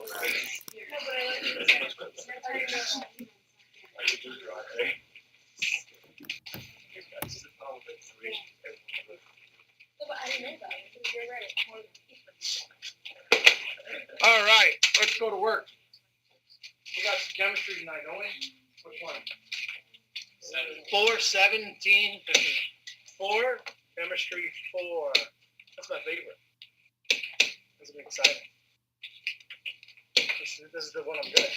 All right, let's go to work. We got some chemistry tonight, don't we? Which one? 4, 17, 4. Chemistry 4. That's my favorite. This is exciting. This is the one I'm good at.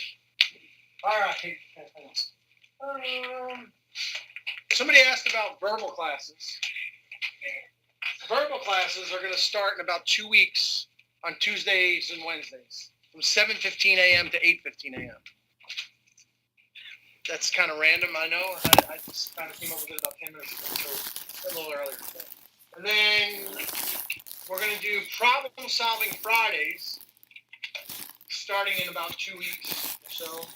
All right. Somebody asked about verbal classes. Verbal classes are going to start in about 2 weeks on Tuesdays and Wednesdays from 7:15 a.m. to 8:15 a.m. That's kind of random, I know. I just kind of came up with it about 10 minutes ago, so a little earlier today. And then we're going to do problem-solving Fridays starting in about 2 weeks or so.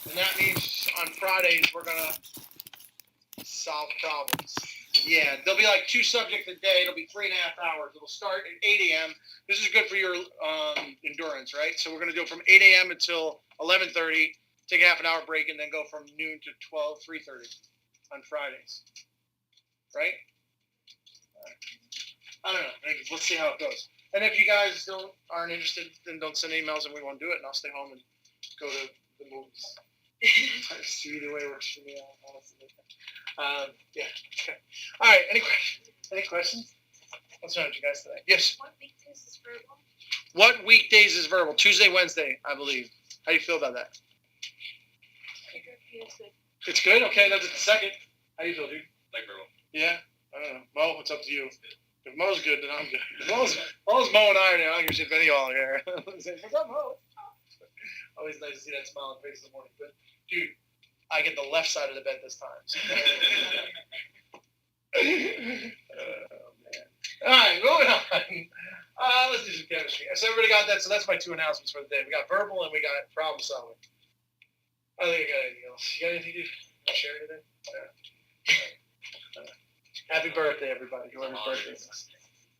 And that means on Fridays we're going to solve problems. Yeah, there'll be like 2 subjects a day. It'll be 3.5 hours. It'll start at 8 a.m. This is good for your endurance, right? So we're going to do it from 8 a.m. until 11:30. Take a half an hour break, and then go from noon to 3:30 on Fridays. Right? I don't know. Let's see how it goes. And if you guys aren't interested, then don't send emails, and we won't do it, and I'll stay home and go to the movies. Either way works for me. Yeah. Okay. All right. Any questions? What's wrong with you guys today? Yes. What weekdays is verbal? What weekdays is verbal? Tuesday, Wednesday, I believe. How do you feel about that? It's good? Okay, that's the second. How do you feel, dude? Like verbal. Yeah? I don't know. Mo, it's up to you. If Mo's good, then I'm good. If Mo's Mo and I are there, I don't give a shit if any of y'all are here. What's up, Mo? Always nice to see that smile on your face in the morning. But, dude, I get the left side of the bed this time. Oh, man. All right, moving on. Let's do some chemistry. So everybody got that? So that's my 2 announcements for the day. We got verbal and we got problem solving. I think I got anything else. You got anything to share today? Happy birthday, everybody. Whoever's birthday is.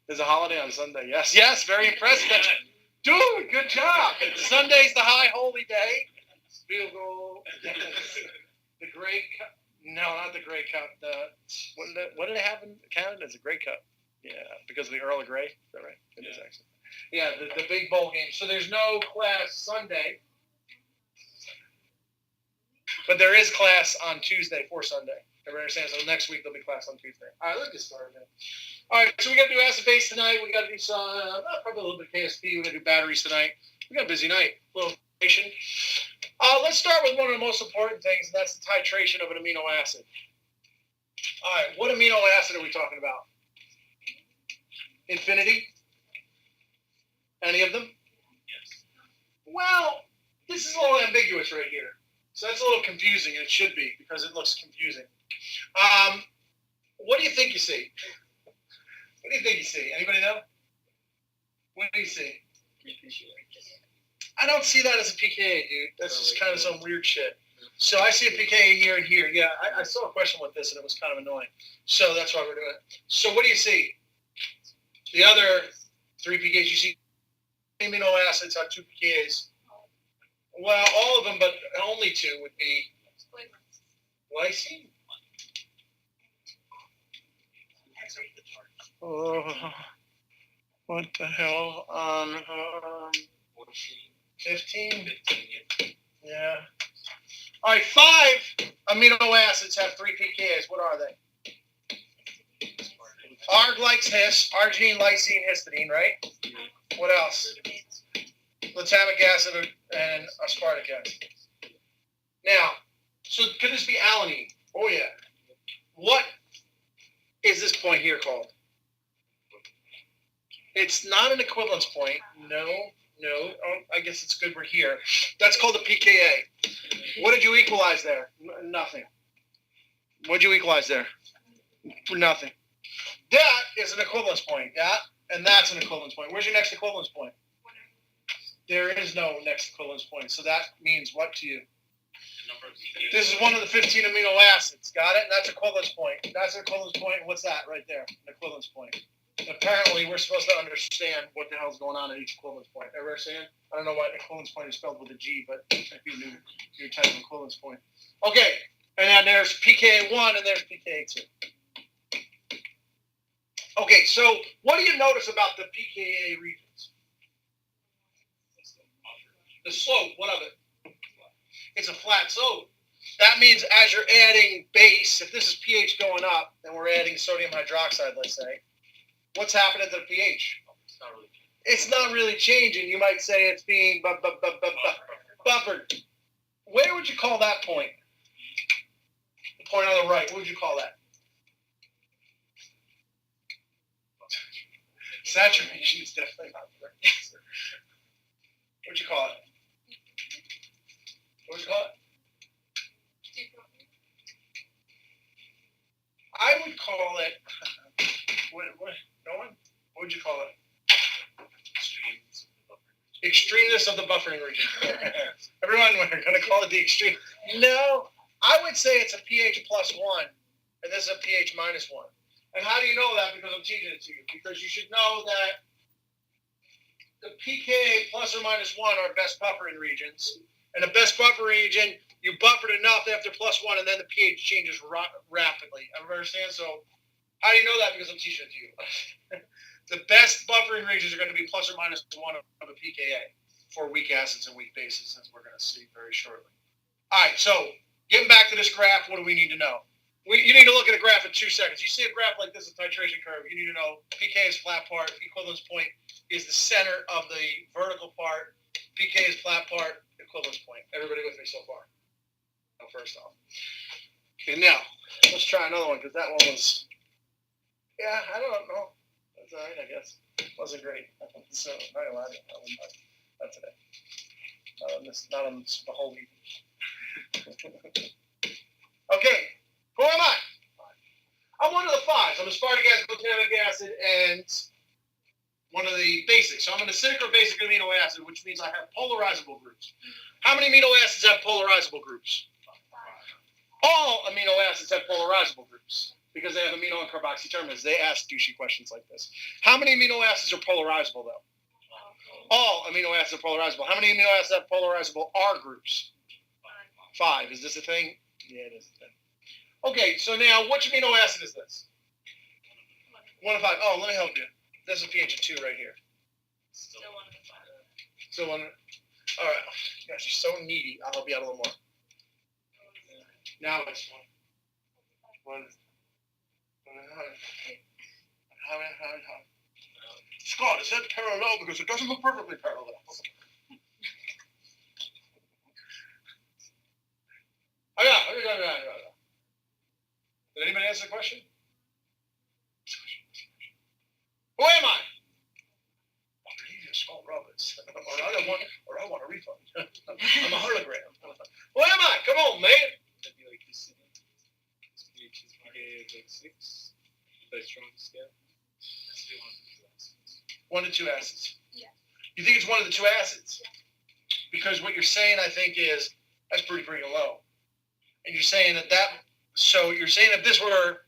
There's a holiday on Sunday. Yes, very impressive. Dude, good job. Sunday's the high holy day. Field goal. The Grey Cup. No, not the Grey Cup. What did they have in Canada? It's a Grey Cup. Yeah, because of the Earl of Grey. Is that right? It is actually. Yeah, the big bowl game. So there's no class Sunday. But there is class on Tuesday for Sunday. Everybody understands? So next week there'll be class on Tuesday. All right, let's get started. All right, so we got to do acid base tonight. We got to do some, probably a little bit of KSP. We got to do batteries tonight. We got a busy night. A little information. Let's start with one of the most important things, and that's the titration of an amino acid. All right, what amino acid are we talking about? Infinity? Any of them? Yes. Well, this is a little ambiguous right here. So that's a little confusing, and it should be, because it looks confusing. What do you think you see? What do you think you see? Anybody know? What do you see? I don't see that as a pKa, dude. That's just kind of some weird shit. So I see a pKa here and here. Yeah, I saw a question with this, and it was kind of annoying. So that's why we're doing it. So what do you see? The other 3 pKas, you see amino acids have 2 pKas. Well, all of them, but only 2 would be lysine. Oh, what the hell? 15? Yeah. All right, 5 amino acids have 3 pKas. What are they? Arg likes his, arginine, lysine, histidine, right? What else? Glutamic acid and aspartic acid. Now, so could this be alanine? Oh, yeah. What is this point here called? It's not an equivalence point. No. Oh, I guess it's good we're here. That's called a pKa. What did you equalize there? Nothing. What did you equalize there? Nothing. That is an equivalence point, yeah? And that's an equivalence point. Where's your next equivalence point? There is no next equivalence point. So that means what to you? This is one of the 15 amino acids. Got it? That's equivalence point. That's an equivalence point. What's that right there? An equivalence point. Apparently, we're supposed to understand what the hell's going on at each equivalence point. Ever understand? I don't know why equivalence point is spelled with a G, but if you knew your type of equivalence point. Okay, and then there's pKa1 and there's pKa2. Okay, so what do you notice about the pKa regions? The slope, what of it? It's a flat slope. That means as you're adding base, if this is pH going up, and we're adding sodium hydroxide, let's say, what's happening to the pH? It's not really changing. You might say it's being buffered. Where would you call that point? The point on the right. What would you call that? Saturation is definitely not the right answer. What would you call it? What would you call it? I would call it. No one? What would you call it? Extremeness of the buffering region. Everyone, we're going to call it the extreme. No, I would say it's a pH +1, and this is a pH -1. And how do you know that? Because I'm teaching it to you. Because you should know that the pKa ± 1 are best buffering regions. And the best buffer region, you buffered enough after +1, and then the pH changes rapidly. Everyone understand? So how do you know that? Because I'm teaching it to you. The best buffering regions are going to be ± 1 of a pKa for weak acids and weak bases, as we're going to see very shortly. All right, so getting back to this graph, what do we need to know? You need to look at a graph in 2 seconds. You see a graph like this, a titration curve. You need to know pK is flat part, equivalence point is the center of the vertical part, pK is flat part, equivalence point. Everybody with me so far? No, first off. Okay, now, let's try another one, because that one was, yeah, I don't know. That's all right, I guess. Wasn't great. So, not gonna lie, not today. Not on the whole evening. Okay, who am I? I'm one of the 5s. I'm aspartic acid, glutamic acid, and one of the basics. So I'm an acidic or basic amino acid, which means I have polarizable groups. How many amino acids have polarizable groups? 5. All amino acids have polarizable groups because they have amino and carboxy terminals. They ask douchey questions like this. How many amino acids are polarizable, though? All amino acids are polarizable. How many amino acids have polarizable R groups? 5. Is this a thing? Yeah, it is a thing. Okay, so now which amino acid is this? 1 of 5. Oh, let me help you. There's a pH of 2 right here. Still 1 of 5. Still 1. All right. Gosh, you're so needy. I'll help you out a little more. Now it's 1. Scott, it said parallel because it doesn't look perfectly parallel. Did anybody answer the question? Who am I? Scott Roberts. or I want a refund. I'm a hologram. Who am I? Come on, man. That'd be like this. pH is like 6. Very strong scale. 1 to 2 acids. Yeah. You think it's 1 of the 2 acids? Yeah. Because what you're saying, I think, is that's pretty low. And you're saying so you're saying if this were,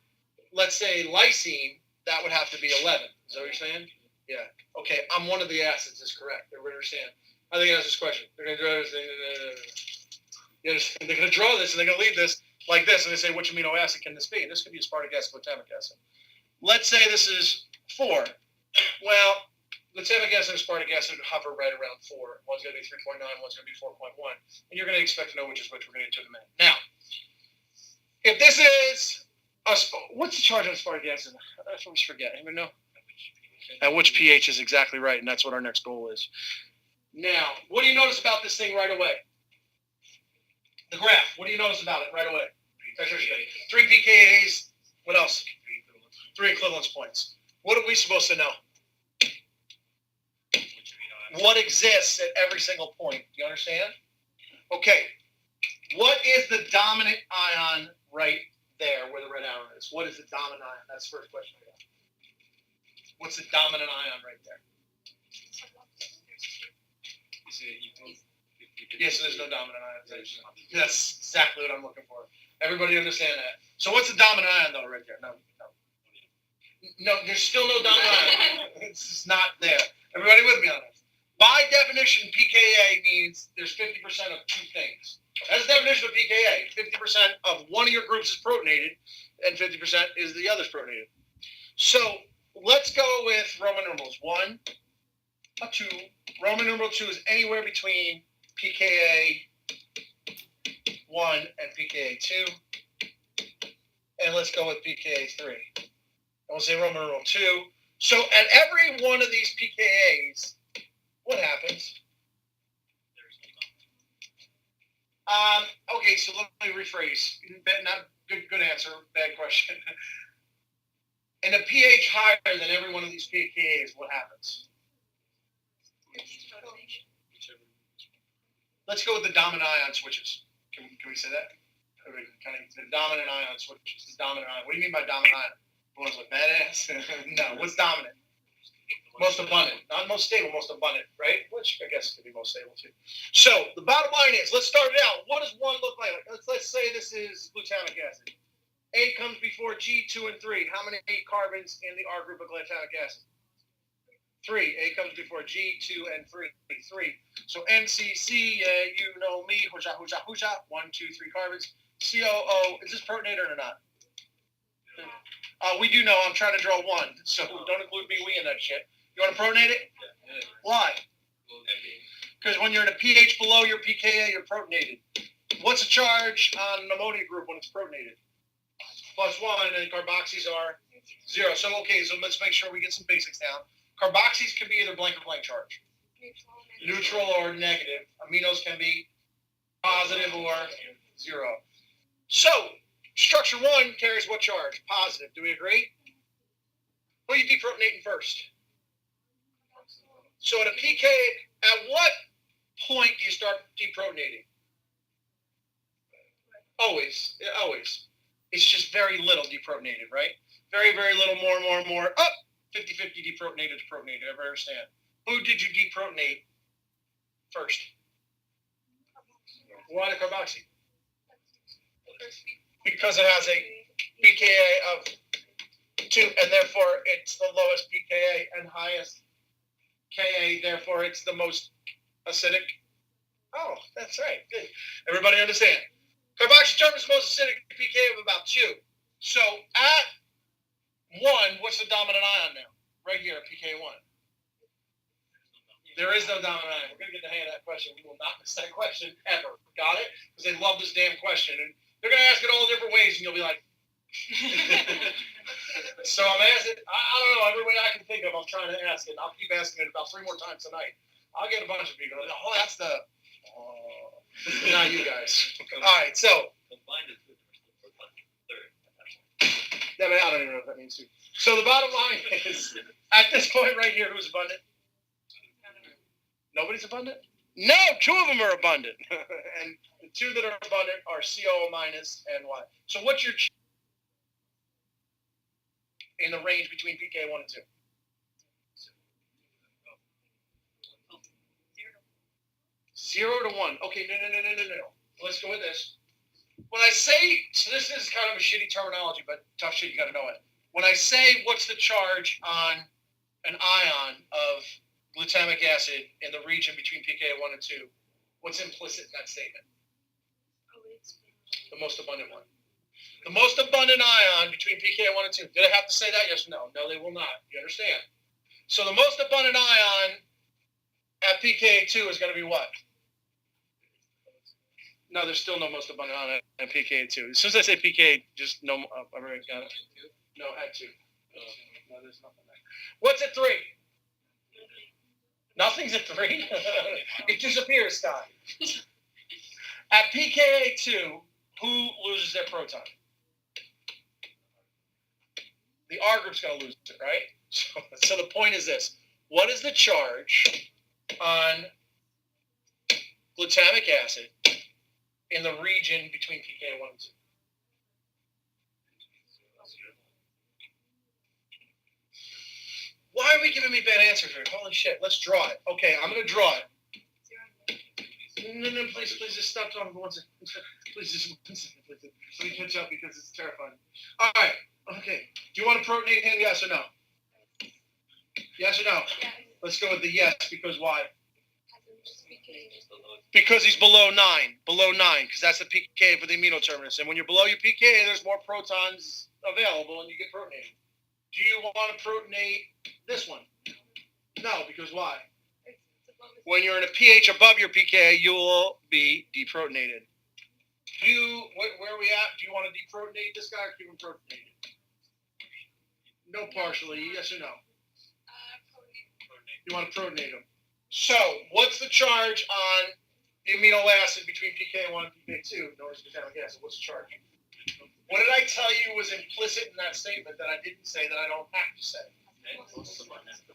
let's say, lysine, that would have to be 11. Is that what you're saying? Yeah. Okay, I'm 1 of the acids is correct. Everybody understand? I think that's this question. They're going to draw this. They're going to draw this, and they're going to leave this like this, and they say, which amino acid can this be? And this could be aspartic acid, glutamic acid. Let's say this is 4. Well, glutamic acid and aspartic acid hover right around 4. One's going to be 3.9, one's going to be 4.1. And you're going to expect to know which is which. We're going to get to in a minute. Now, if this is, what's the charge on aspartic acid? I always forget. Anyone know? At which pH is exactly right, and that's what our next goal is. Now, what do you notice about this thing right away? The graph. What do you notice about it right away? 3 pKa's. What else? 3 equivalence points. What are we supposed to know? What exists at every single point? Do you understand? Okay. What is the dominant ion right there where the red arrow is? What is the dominant ion? That's the first question I got. What's the dominant ion right there? Yes, so there's no dominant ion. That's exactly what I'm looking for. Everybody understand that? So what's the dominant ion though right there? No. No, there's still no dominant ion. It's just not there. Everybody with me on this? By definition, pKa means there's 50% of two things. That's the definition of pKa. 50% of one of your groups is protonated, and 50% is the other's protonated. So let's go with Roman numerals 1, 2. Roman numeral 2 is anywhere between pKa 1 and pKa 2. And let's go with pKa 3. And we'll say Roman numeral 2. So at every one of these pKa's, what happens? Okay, so let me rephrase. Not good answer, bad question. In a pH higher than every one of these pKa's, what happens? Let's go with the dominant ion switches. Can we say that? The dominant ion switches. The dominant ion. What do you mean by dominant ion? What is it, badass? No. What's dominant? Most abundant. Not most stable, most abundant, right? Which I guess could be most stable too. So the bottom line is, let's start it out. What does 1 look like? Let's say this is glutamic acid. A comes before G, 2, and 3. How many carbons in the R group of glutamic acid? 3. A comes before G, 2, and 3. 3. So NCC, you know me, husha, husha, husha. 1, 2, 3 carbons. COO, is this protonated or not? We do know. I'm trying to draw 1, so don't include me, we, in that shit. You want to protonate it? Yeah. Why? Because when you're in a pH below your pKa, you're protonated. What's the charge on an ammonia group when it's protonated? +1, and carboxys are 0. So, okay, so let's make sure we get some basics down. Carboxys can be either blank or blank charge. Neutral or negative. Aminos can be positive or 0. So, structure 1 carries what charge? Positive. Do we agree? What are you deprotonating first? So at a pK, at what point do you start deprotonating? Always. It's just very little deprotonated, right? Very, very little, more. Up! 50-50 deprotonated to protonated. Everybody understand? Who did you deprotonate first? Why the carboxy? Because it has a pKa of 2, and therefore it's the lowest pKa and highest Ka, therefore it's the most acidic. Oh, that's right. Good. Everybody understand? Carboxy term is the most acidic pKa of about 2. So at 1, what's the dominant ion now? Right here, pKa 1. There is no dominant ion. We're going to get the hang of that question. We will not miss that question ever. Got it? Because they love this damn question. And they're going to ask it all different ways, and you'll be like, so I'm asking, I don't know, every way I can think of, I'm trying to ask it. I'll keep asking it about 3 more times tonight. I'll get a bunch of people. Oh, that's the, not you guys. All right, so. Yeah, but I don't even know what that means too. So the bottom line is, at this point right here, who's abundant? Nobody's abundant? No, 2 of them are abundant. And the 2 that are abundant are COO minus and what? So what's your in the range between pKa 1 and 2? 0 to 1. Okay, no. Let's go with this. When I say, so this is kind of a shitty terminology, but tough shit, you got to know it. When I say what's the charge on an ion of glutamic acid in the region between pKa 1 and 2, what's implicit in that statement? The most abundant one. The most abundant ion between pKa 1 and 2. Did I have to say that? Yes or no? No, they will not. You understand? So the most abundant ion at pKa 2 is going to be what? No, there's still no most abundant ion at pKa 2. As soon as I say pKa, just no. Everybody got it? No, at 2. No, there's nothing there. What's at 3? Nothing's at 3. It disappears, Scott. At pKa 2, who loses their proton? The R group's going to lose it, right? So the point is this. What is the charge on glutamic acid in the region between pKa 1 and 2? Why are we giving me bad answers here? Holy shit. Let's draw it. Okay, I'm going to draw it. No, please just stop talking for 1 second. Please just 1 second, please. Let me catch up because it's terrifying. All right, okay. Do you want to protonate him, yes or no? Yes or no? Yeah. Let's go with the yes, because why? Because he's below 9, because that's the pK for the amino terminus. And when you're below your pK, there's more protons available and you get protonated. Do you want to protonate this one? No, because why? When you're in a pH above your pK, you will be deprotonated. Where are we at? Do you want to deprotonate this guy or keep him protonated? No, partially. Yes or no? You want to protonate him. So, what's the charge on the amino acid between pK1 and pK2, known as glutamic acid? What's the charge? What did I tell you was implicit in that statement that I didn't say that I don't have to say?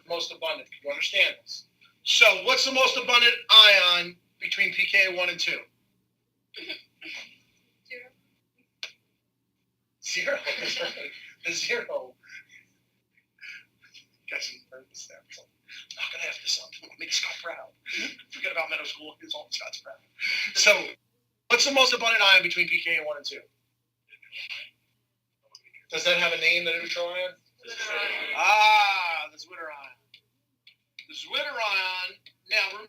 Most abundant. You understand this? So, what's the most abundant ion between pK1 and 2? Zero. That's right. The zero. Got some nervous there. I'm not gonna have this up. Make Scott proud. Forget about middle school. It's all Scott's proud. So, what's the most abundant ion between pK1 and 2? Does that have a name, the neutral ion? The Zwitter ion. The Zwitter ion. Now,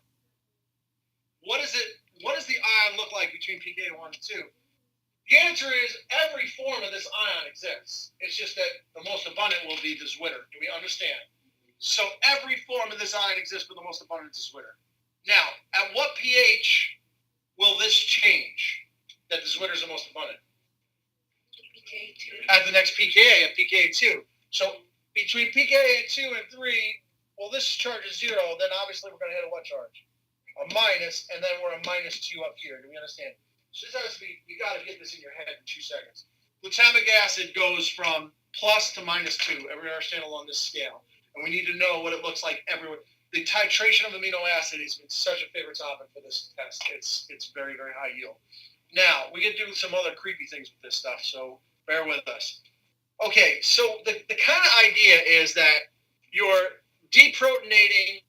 what does the ion look like between pK1 and 2? The answer is every form of this ion exists. It's just that the most abundant will be the Zwitter. Do we understand? So every form of this ion exists, but the most abundant is Zwitter. Now, at what pH will this change? That the Zwitter is the most abundant? At the next pKa, at pKa2. So between pKa2 and 3, well, this charge is 0. Then obviously we're going to hit a what charge? A minus, and then we're a -2 up here. Do we understand? So this has to be, you got to get this in your head in 2 seconds. Glutamic acid goes from plus to -2. Everyone understand along this scale? And we need to know what it looks like everywhere. The titration of amino acid has been such a favorite topic for this test. It's very, very high yield. Now, we can do some other creepy things with this stuff, so bear with us. Okay, so the kind of idea is that you're deprotonating.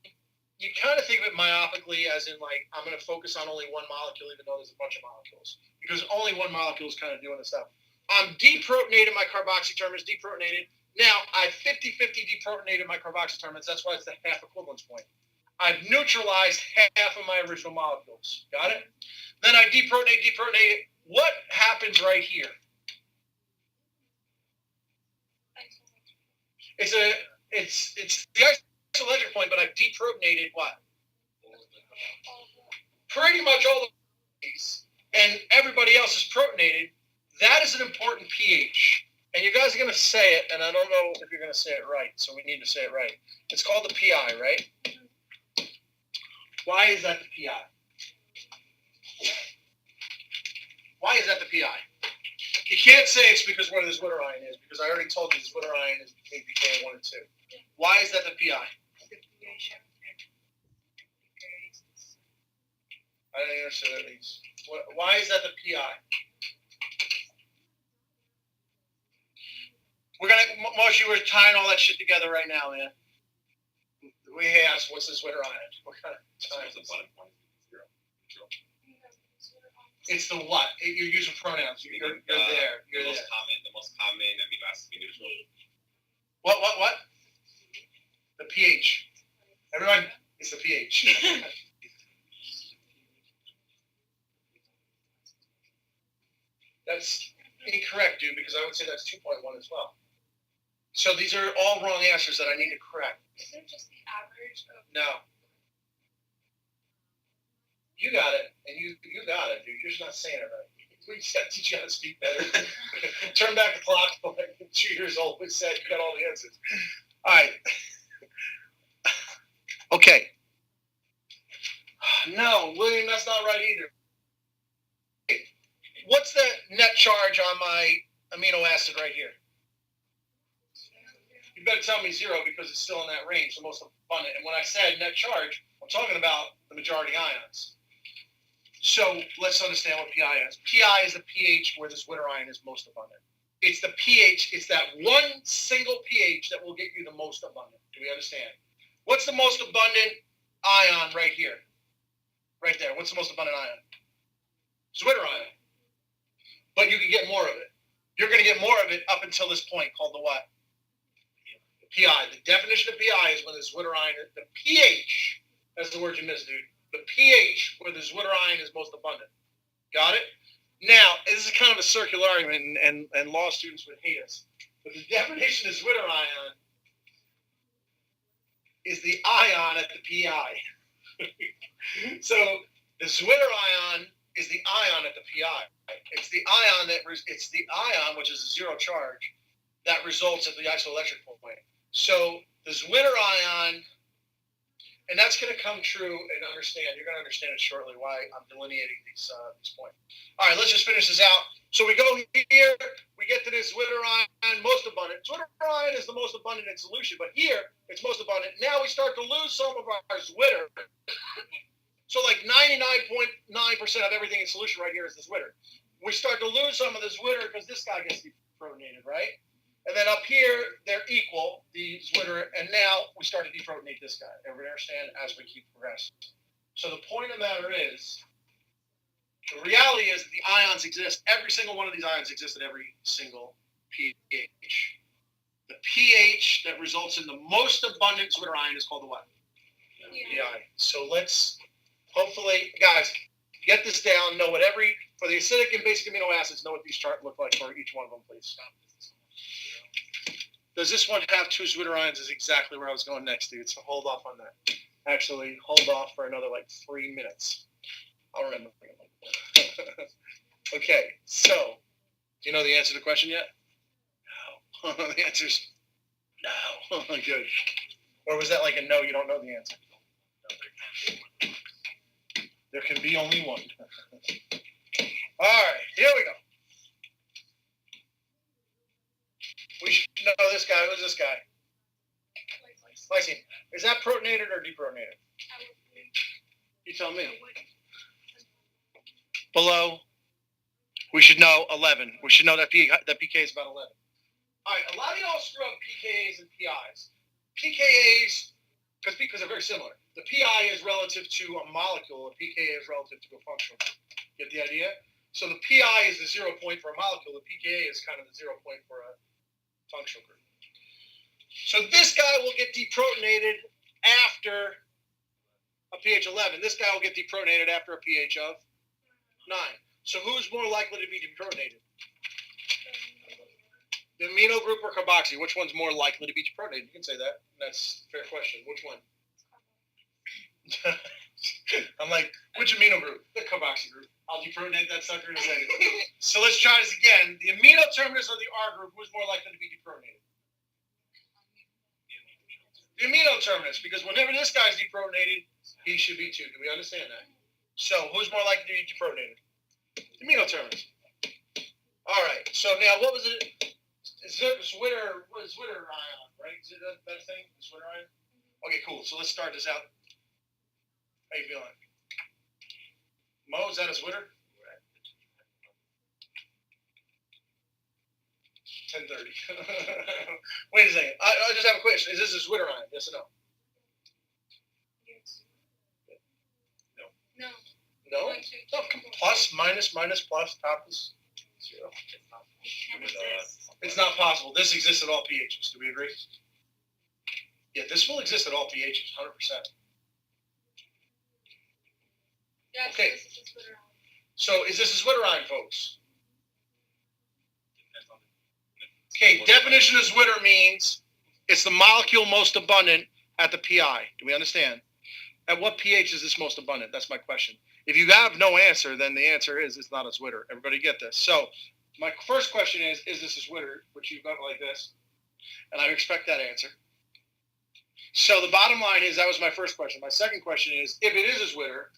You kind of think of it myopically as in, like, I'm going to focus on only one molecule, even though there's a bunch of molecules. Because only one molecule is kind of doing this stuff. I'm deprotonating my carboxy terminus, deprotonated. Now, I've 50-50 deprotonated my carboxy terminus. That's why it's the half equivalence point. I've neutralized half of my original molecules. Got it? Then I deprotonate. What happens right here? It's the isoelectric point, but I've deprotonated what? Pretty much all of these, and everybody else is protonated. That is an important pH. And you guys are going to say it, and I don't know if you're going to say it right, so we need to say it right. It's called the PI, right? Why is that the PI? Why is that the PI? You can't say it's because where the Zwitter ion is, because I already told you the Zwitter ion is between pK1 and 2. Why is that the PI? I don't understand what that means. Why is that the PI? We're gonna, Moshe, we're tying all that shit together right now, man. We asked, what's this Zwitter ion? What kind of time is it? It's the what? You're using pronouns. You're there. You're the there. most common amino acid neutral. What? The pH. Everyone, it's the pH. That's incorrect, dude, because I would say that's 2.1 as well. So these are all wrong answers that I need to correct. Isn't it just the average of... No. You got it, and you got it, dude. You're just not saying it right. We just got to teach you how to speak better. Turn back the clock to like 2 years old. We said you got all the answers. All right. Okay. No, William, that's not right either. What's the net charge on my amino acid right here? You better tell me 0 because it's still in that range, the most abundant. And when I said net charge, I'm talking about the majority ions. So let's understand what PI is. PI is the pH where the Zwitter ion is most abundant. It's the pH, it's that one single pH that will get you the most abundant. Do we understand? What's the most abundant ion right here? Right there. What's the most abundant ion? Zwitter ion. But you can get more of it. You're going to get more of it up until this point called the what? The PI. The definition of PI is when the Zwitter ion, the pH, that's the word you missed, dude. The pH where the Zwitter ion is most abundant. Got it? Now, this is kind of a circular argument, and law students would hate us. But the definition of Zwitter ion is the ion at the PI. So the Zwitter ion is the ion at the PI. It's the ion which is a zero charge that results at the isoelectric point. So the Zwitter ion, and that's going to come true and understand. You're going to understand it shortly why I'm delineating these points. All right, let's just finish this out. So we go here, we get to this Zwitter ion, most abundant. Zwitter ion is the most abundant in solution, but here it's most abundant. Now we start to lose some of our Zwitter. So like 99.9% of everything in solution right here is the Zwitter. We start to lose some of the Zwitter because this guy gets deprotonated, right? And then up here, they're equal, the Zwitter, and now we start to deprotonate this guy. Everybody understand as we keep progressing. So the point of the matter is, the reality is that the ions exist. Every single one of these ions exists at every single pH. The pH that results in the most abundant Zwitter ion is called the what? PI. So let's hopefully, guys, get this down. Know what for the acidic and basic amino acids, know what these charts look like for each one of them, please. Does this one have two Zwitter ions? Is exactly where I was going next, dude. So hold off on that. Actually, hold off for another like 3 minutes. I'll remember. Okay, so do you know the answer to the question yet? No. The answer's no. Good. Or was that like a no? You don't know the answer. There can be only one. All right, here we go. We should know this guy. Who's this guy? Lysine. Is that protonated or deprotonated? You tell me. Below. We should know 11. We should know that PK is about 11. All right, a lot of y'all screw up PKAs and PIs. PKAs, because they're very similar. The PI is relative to a molecule. A pKa is relative to a functional group. Get the idea? So the PI is the 0 point for a molecule. The pKa is kind of the 0 point for a functional group. So this guy will get deprotonated after a pH 11. This guy will get deprotonated after a pH of 9. So who's more likely to be deprotonated? The amino group or carboxy? Which one's more likely to be deprotonated? You can say that. That's a fair question. Which one? I'm like, which amino group? The carboxy group. I'll deprotonate that sucker in a second. So let's try this again. The amino terminus of the R group, who's more likely to be deprotonated? The amino terminus, because whenever this guy's deprotonated, he should be too. Do we understand that? So who's more likely to be deprotonated? The amino terminus. All right. So now, what was it? Zwitter ion, right? Is it that thing? Zwitter ion? Okay, cool. So let's start this out. How you feeling? Mo, is that a Zwitter? 10:30. Wait a second. I just have a question. Is this a Zwitter ion? Yes or no? No. No? No. Plus, minus, plus, top is 0. It's not possible. This exists at all pHs. Do we agree? Yeah, this will exist at all pHs, 100%. Yeah, okay. This is a Zwitter ion. So is this a Zwitter ion, folks? Okay, definition of Zwitter means it's the molecule most abundant at the PI. Do we understand? At what pH is this most abundant? That's my question. If you have no answer, then the answer is it's not a Zwitter. Everybody get this? So my first question is this a Zwitter, which you've got like this? And I expect that answer. So the bottom line is that was my first question. My second question is, if it is a Zwitter,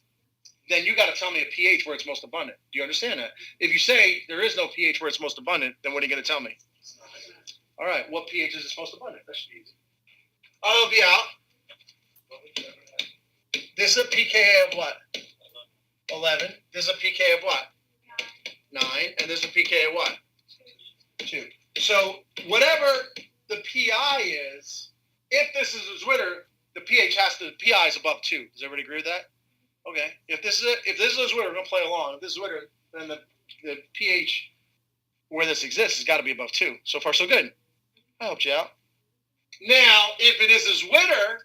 then you got to tell me a pH where it's most abundant. Do you understand that? If you say there is no pH where it's most abundant, then what are you going to tell me? All right, what pH is it most abundant? That should be easy. I'll help you out. This is a pKa of what? 11. This is a pKa of what? 9. And this is a pKa of what? 2. So whatever the PI is, if this is a Zwitter, the PI is above 2. Does everybody agree with that? Okay. If this is a Zwitter, we're gonna play along. If this is Zwitter, then the pH where this exists has got to be above 2. So far, so good. I helped you out. Now, if it is a Zwitter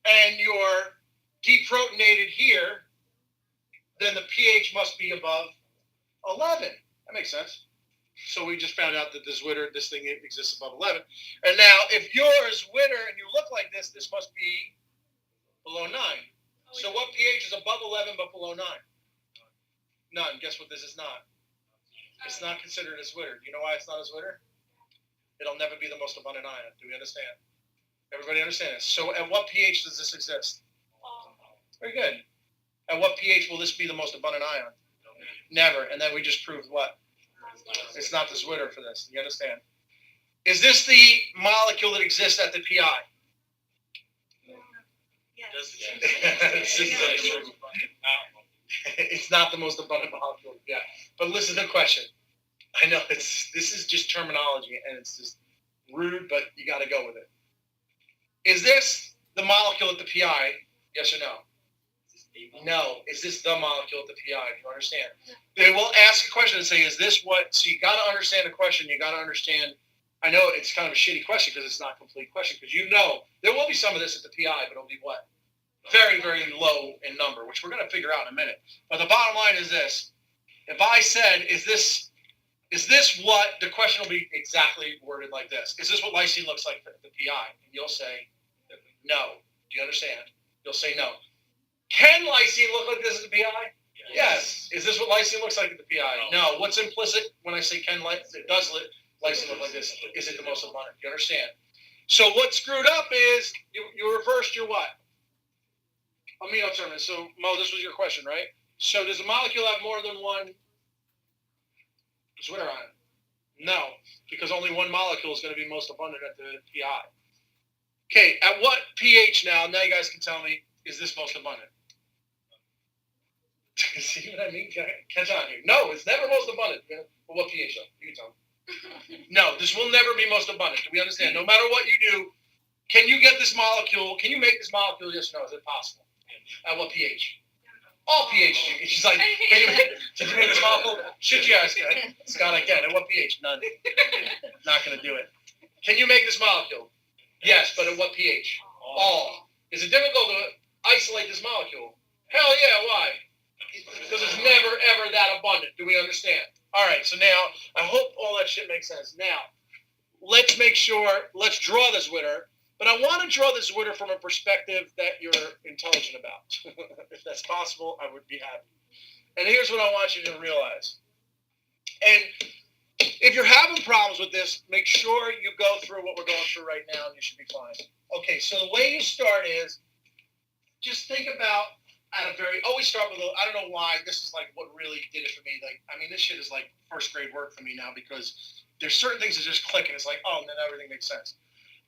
and you're deprotonated here, then the pH must be above 11. That makes sense. So we just found out that the Zwitter, this thing exists above 11. And now, if you're a Zwitter and you look like this must be below 9. So what pH is above 11 but below 9? None. Guess what this is not? It's not considered a Zwitter. Do you know why it's not a Zwitter? It'll never be the most abundant ion. Do we understand? Everybody understand this? So at what pH does this exist? Very good. At what pH will this be the most abundant ion? Never. And then we just proved what? It's not the Zwitter for this. You understand? Is this the molecule that exists at the PI? It's not the most abundant molecule. Yeah. But listen to the question. I know this is just terminology and it's just rude, but you got to go with it. Is this the molecule at the PI? Yes or no? No. Is this the molecule at the PI? Do you understand? They will ask a question and say, is this what? So you got to understand the question. You got to understand. I know it's kind of a shitty question because it's not a complete question because you know there will be some of this at the PI, but it'll be what? Very, very low in number, which we're going to figure out in a minute. But the bottom line is this. If I said, is this what, the question will be exactly worded like this. Is this what lysine looks like at the PI? And you'll say, no. Do you understand? You'll say no. Can lysine look like this at the PI? Yes. Is this what lysine looks like at the PI? No. What's implicit when I say can lysine? It does lysine look like this. Is it the most abundant? Do you understand? So what screwed up is you reversed your what? Amino terminus. So, Mo, this was your question, right? So does a molecule have more than one Zwitter ion? No, because only one molecule is going to be most abundant at the PI. Okay, at what pH now you guys can tell me, is this most abundant? See what I mean? Catch on here. No, it's never most abundant. Well, what pH though? You can tell me. No, this will never be most abundant. Do we understand? No matter what you do, can you get this molecule? Can you make this molecule? Yes or no? Is it possible? At what pH? All pH. She's like, can you make this molecule? Should you ask? Scott, I can. At what pH? None. Not going to do it. Can you make this molecule? Yes, but at what pH? All. Is it difficult to isolate this molecule? Hell yeah, why? Because it's never, ever that abundant. Do we understand? All right, so now, I hope all that shit makes sense. Now, let's make sure, let's draw this Zwitter. But I want to draw this Zwitter from a perspective that you're intelligent about. If that's possible, I would be happy. And here's what I want you to realize. And if you're having problems with this, make sure you go through what we're going through right now, and you should be fine. Okay, so the way you start is just think about always start with I don't know why, this is like what really did it for me. Like, I mean, this shit is like first grade work for me now because there's certain things that just click and it's like, oh, and then everything makes sense.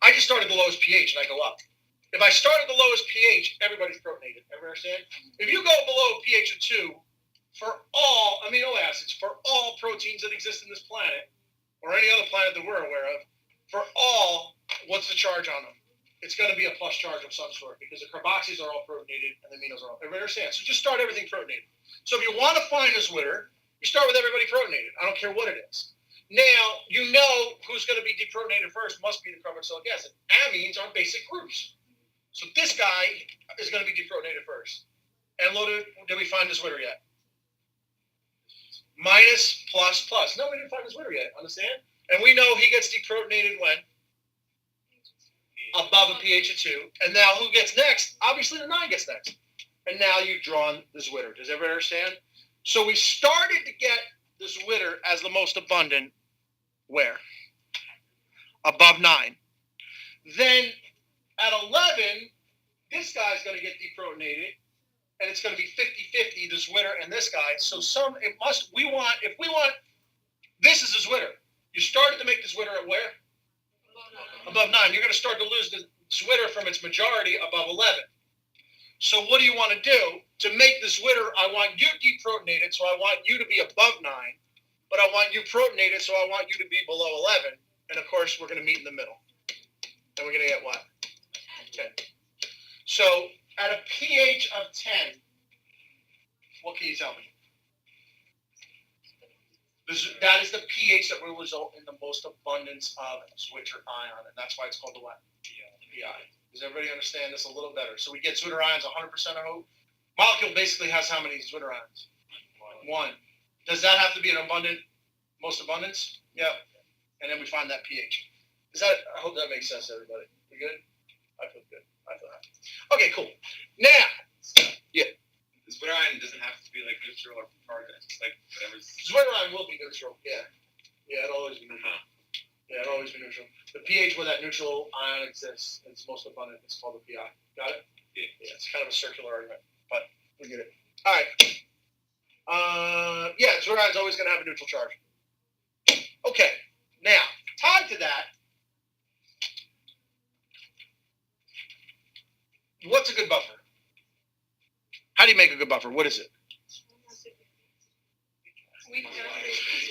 I just start at the lowest pH and I go up. If I start at the lowest pH, everybody's protonated. Everyone understand? If you go below a pH of 2, for all amino acids, for all proteins that exist in this planet, or any other planet that we're aware of, for all, what's the charge on them? It's going to be a plus charge of some sort because the carboxyls are all protonated and the aminos are all. Everybody understand? So just start everything protonated. So if you want to find a Zwitter, you start with everybody protonated. I don't care what it is. Now, you know who's going to be deprotonated first must be the carboxylic acid. Amines are basic groups. So this guy is going to be deprotonated first. And did we find the Zwitter yet? Minus, plus, plus. No, we didn't find the Zwitter yet. Understand? And we know he gets deprotonated when? Above a pH of 2. And now who gets next? Obviously the 9 gets next. And now you've drawn the Zwitter. Does everybody understand? So we started to get the Zwitter as the most abundant. Where? Above 9. Then at 11, this guy's going to get deprotonated, and it's going to be 50-50, the Zwitter and this guy. So if we want, this is a Zwitter. You started to make the Zwitter at where? Above 9. You're going to start to lose the Zwitter from its majority above 11. So what do you want to do? To make the Zwitter, I want you deprotonated, so I want you to be above 9. But I want you protonated, so I want you to be below 11. And, of course, we're going to meet in the middle. And we're going to get what? 10. So at a pH of 10, What can you tell me? That is the pH that will result in the most abundance of Zwitter ion, and that's why it's called the what? PI. Does everybody understand this a little better? So we get Zwitter ions 100%, I hope. Molecule basically has how many Zwitter ions? One. Does that have to be an most abundance? Yep. And then we find that pH. I hope that makes sense to everybody. We good? I feel good. I feel happy. Okay, cool. Now, This Zwitter ion doesn't have to be like neutral or charged. It's like whatever's. Zwitter ion will be neutral. Yeah. Yeah, it'll always be neutral. Yeah, it'll always be neutral. The pH where that neutral ion exists, it's most abundant. It's called the PI. Got it? Yeah, it's kind of a circular argument, but we get it. All right. Zwitter ion's always going to have a neutral charge. Okay. Now, tied to that, what's a good buffer? How do you make a good buffer? What is it?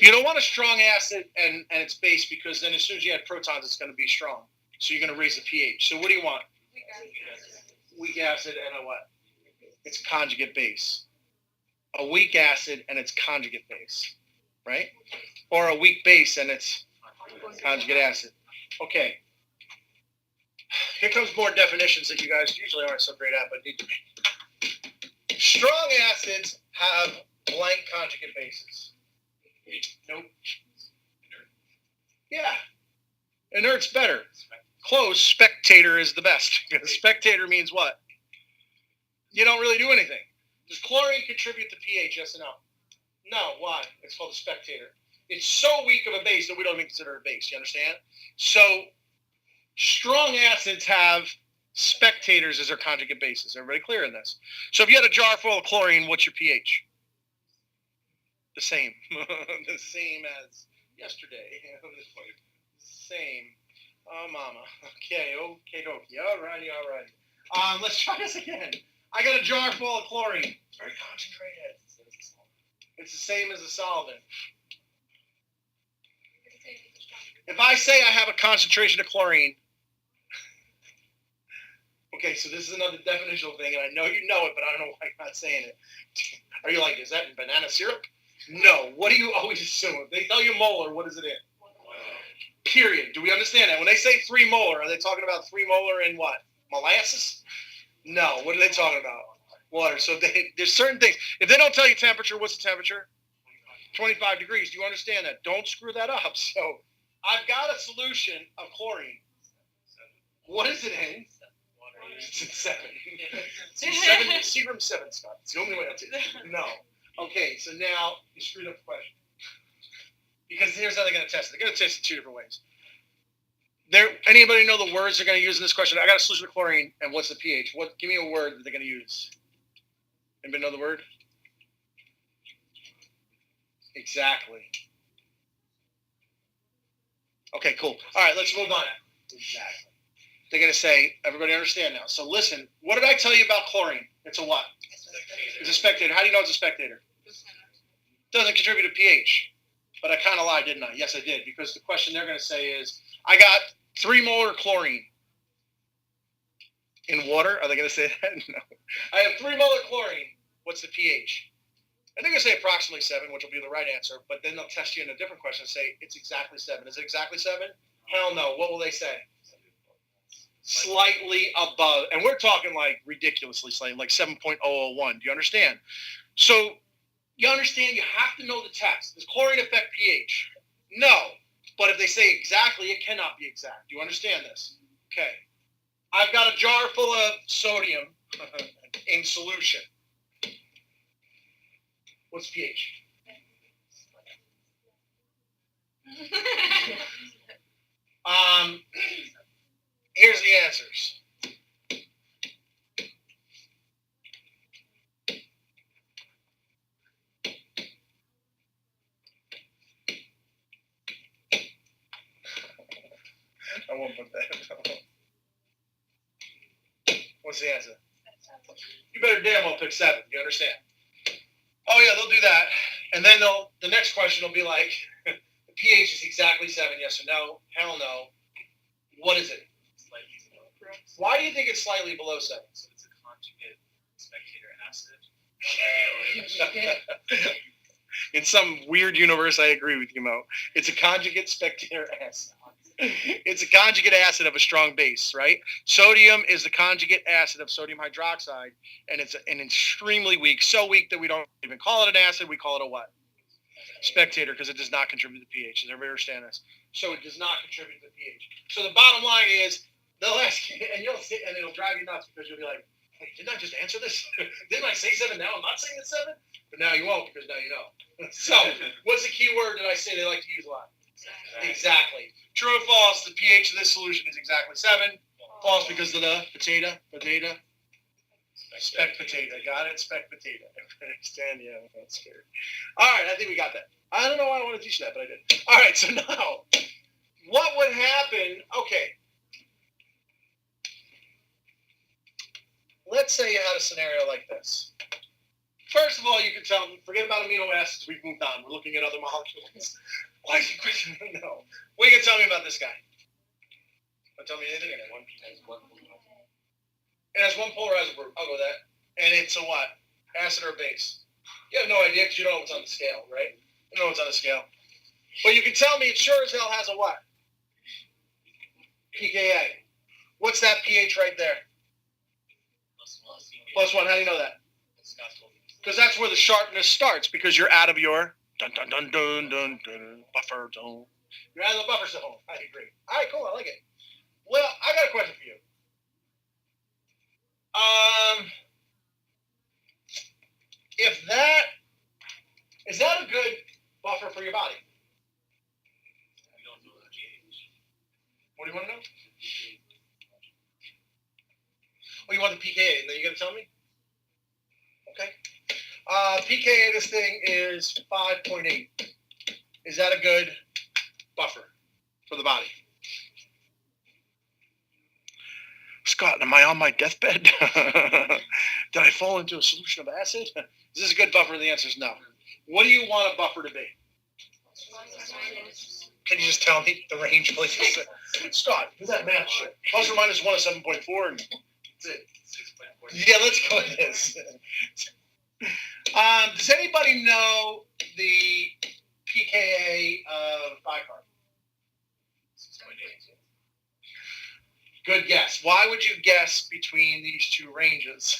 You don't want a strong acid and its base, because then as soon as you add protons, it's going to be strong. So you're going to raise the pH. So what do you want? Weak acid and a what? It's conjugate base. A weak acid and its conjugate base, right? Or a weak base and its conjugate acid. Okay. Here comes more definitions that you guys usually aren't so great at, but need to be. Strong acids have blank conjugate bases. Nope. Yeah. Inert's better. Close, spectator is the best. Spectator means what? You don't really do anything. Does chlorine contribute to pH, yes or no? No. Why? It's called a spectator. It's so weak of a base that we don't even consider it a base. You understand? So strong acids have spectators as their conjugate bases. Everybody clear in this? So if you had a jar full of chlorine, what's your pH? The same. The same as yesterday. Same. Oh, mama. Okay. Alrighty. Let's try this again. I got a jar full of chlorine. Very concentrated. It's the same as a solvent. If I say I have a concentration of chlorine, okay, so this is another definitional thing, and I know you know it, but I don't know why you're not saying it. Are you like, is that in banana syrup? No. What do you always assume? If they tell you molar, what is it in? Period. Do we understand that? When they say 3 molar, are they talking about 3 molar in what? Molasses? No. What are they talking about? Water. So there's certain things. If they don't tell you temperature, what's the temperature? 25 degrees. Do you understand that? Don't screw that up. So I've got a solution of chlorine. What is it in? It's in 7. It's 7. Seagram 7, Scott. It's the only way I'll take it. No. Okay, so now you screwed up the question. Because here's how they're going to test it. They're going to test it 2 different ways. Anybody know the words they're going to use in this question? I got a solution of chlorine, and what's the pH? Give me a word that they're going to use. Anybody know the word? Exactly. Okay, cool. All right, let's move on. Exactly. They're going to say, everybody understand now. So listen, what did I tell you about chlorine? It's a what? It's a spectator. How do you know it's a spectator? Doesn't contribute to pH. But I kind of lied, didn't I? Yes, I did. Because the question they're going to say is, I got 3 molar chlorine in water. Are they going to say that? No. I have 3 molar chlorine. What's the pH? And they're going to say approximately 7, which will be the right answer. But then they'll test you in a different question and say, it's exactly 7. Is it exactly 7? Hell no. What will they say? Slightly above. And we're talking like ridiculously slightly, like 7.001. Do you understand? So you understand you have to know the test. Does chlorine affect pH? No. But if they say exactly, it cannot be exact. Do you understand this? Okay. I've got a jar full of sodium in solution. What's pH? Here's the answers. I won't put that. What's the answer? You better damn well pick 7. You understand? Oh yeah, they'll do that, and then the next question will be like, the pH is exactly 7. Yes or no? Hell no. What is it? Why do you think it's slightly below 7? So it's a conjugate spectator acid. In some weird universe, I agree with you, Mo. It's a conjugate spectator acid. It's a conjugate acid of a strong base, right? Sodium is the conjugate acid of sodium hydroxide, and it's an extremely weak, so weak that we don't even call it an acid. We call it a what? Spectator, because it does not contribute to pH. Does everybody understand this? So it does not contribute to pH. So the bottom line is, they'll ask you, and you'll sit, and it'll drive you nuts because you'll be like, "Wait, didn't I just answer this? Didn't I say 7? Now I'm not saying it's 7." But now you won't because now you know. So what's the key word that I say they like to use a lot? Exactly. True or false? The pH of this solution is exactly 7. False because of the potato. Spec potato. Got it? Spec potato. Understand? Yeah, I'm scared. All right, I think we got that. I don't know why I want to teach that, but I did. All right, so now, what would happen? Okay. Let's say you had a scenario like this. First of all, you can tell, forget about amino acids. We've moved on. We're looking at other molecules. Why is he questioning? No. What are you going to tell me about this guy? Want to tell me anything? It has one polarizing group. I'll go with that. And it's a what? Acid or base? You have no idea because you don't know what's on the scale, right? You don't know what's on the scale. But you can tell me it sure as hell has a what? pKa. What's that pH right there? +1. How do you know that? Because that's where the sharpness starts, because you're out of your buffer zone. You're out of the buffer zone. I agree. All right, cool. I like it. Well, I got a question for you. If that is that a good buffer for your body? What do you want to know? Oh, you want the pKa, and then you're gonna tell me? Okay. pKa, this thing is 5.8. Is that a good buffer for the body? Scott, am I on my deathbed? Did I fall into a solution of acid? Is this a good buffer? The answer is no. What do you want a buffer to be? Can you just tell me the range, please? Scott, do that math shit. Plus or minus 1 is 7.4. And that's it. 6.4. Yeah, let's go with this. Does anybody know the pKa of bicarb? 6.8. Good guess. Why would you guess between these two ranges?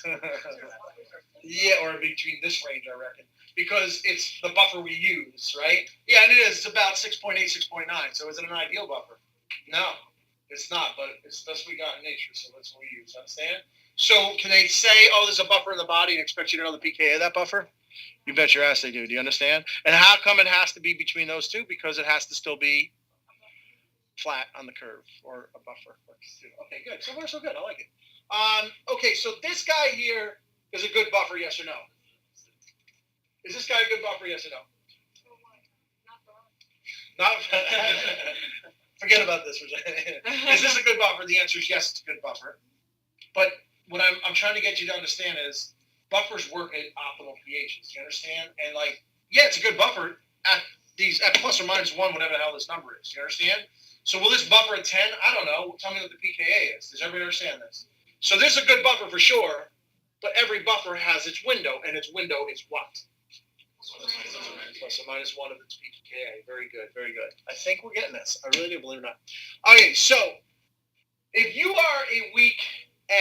Yeah, or between this range, I reckon. Because it's the buffer we use, right? Yeah, and it is. It's about 6.8, 6.9. So is it an ideal buffer? No, it's not, but it's the best we got in nature, so that's what we use. Understand? So can they say, oh, there's a buffer in the body and expect you to know the pKa of that buffer? You bet your ass they do. Do you understand? And how come it has to be between those two? Because it has to still be flat on the curve, or a buffer. Okay, good. So we're so good. I like it. Okay, so this guy here is a good buffer, yes or no? Is this guy a good buffer, yes or no? Not. Forget about this. Is this a good buffer? The answer is yes, it's a good buffer. But what I'm trying to get you to understand is buffers work at optimal pHs. You understand? And yeah, it's a good buffer at plus or minus 1, whatever the hell this number is. You understand? So will this buffer at 10? I don't know. Tell me what the pKa is. Does everybody understand this? So this is a good buffer for sure, but every buffer has its window, and its window is what? Plus or minus 1 of its pKa. Very good, very good. I think we're getting this. I really do, believe it or not. Okay, so if you are a weak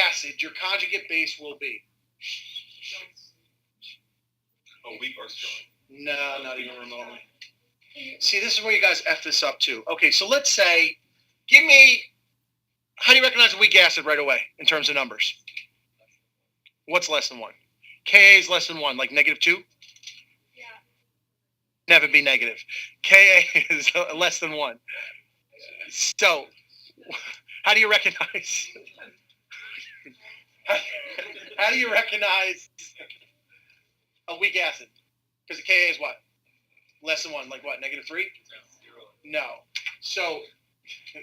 acid, your conjugate base will be? Weak or strong? No, not even remotely. See, this is where you guys F this up too. Okay, so let's say, how do you recognize a weak acid right away in terms of numbers? What's less than 1? Ka is less than 1, like -2? Yeah. Never be negative. Ka is less than 1. So, how do you recognize? How do you recognize a weak acid? Because the Ka is what? Less than 1, like what? -3? 0. No. So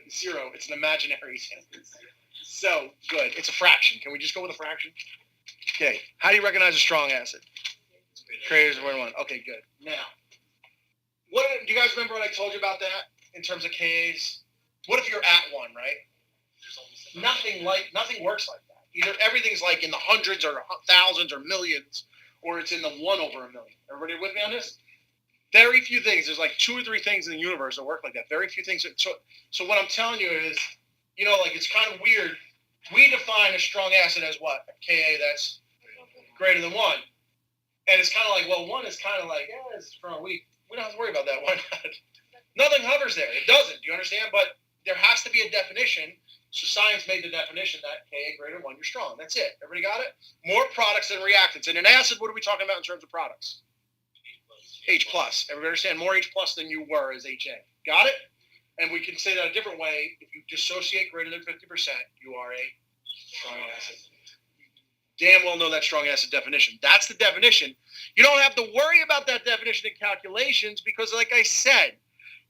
0. It's an imaginary thing. So good. It's a fraction. Can we just go with a fraction? Okay. How do you recognize a strong acid? Greater than 1. Okay, good. Now, do you guys remember what I told you about that in terms of Kas? What if you're at 1, right? Nothing works like that. Either everything's like in the hundreds or thousands or millions, or it's in the 1/1,000,000. Everybody with me on this? Very few things. There's like 2 or 3 things in the universe that work like that. Very few things. So what I'm telling you is, like it's kind of weird. We define a strong acid as what? A Ka that's greater than 1. And it's kind of like, well, 1 is kind of like, yeah, it's strong, weak. We don't have to worry about that. Why not? Nothing hovers there. It doesn't. Do you understand? But there has to be a definition. So science made the definition that Ka greater than 1, you're strong. That's it. Everybody got it? More products than reactants. And in acid, what are we talking about in terms of products? H plus. Everybody understand? More H plus than you were is HA. Got it? And we can say that a different way. If you dissociate greater than 50%, you are a strong acid. Damn well know that strong acid definition. That's the definition. You don't have to worry about that definition in calculations because, like I said,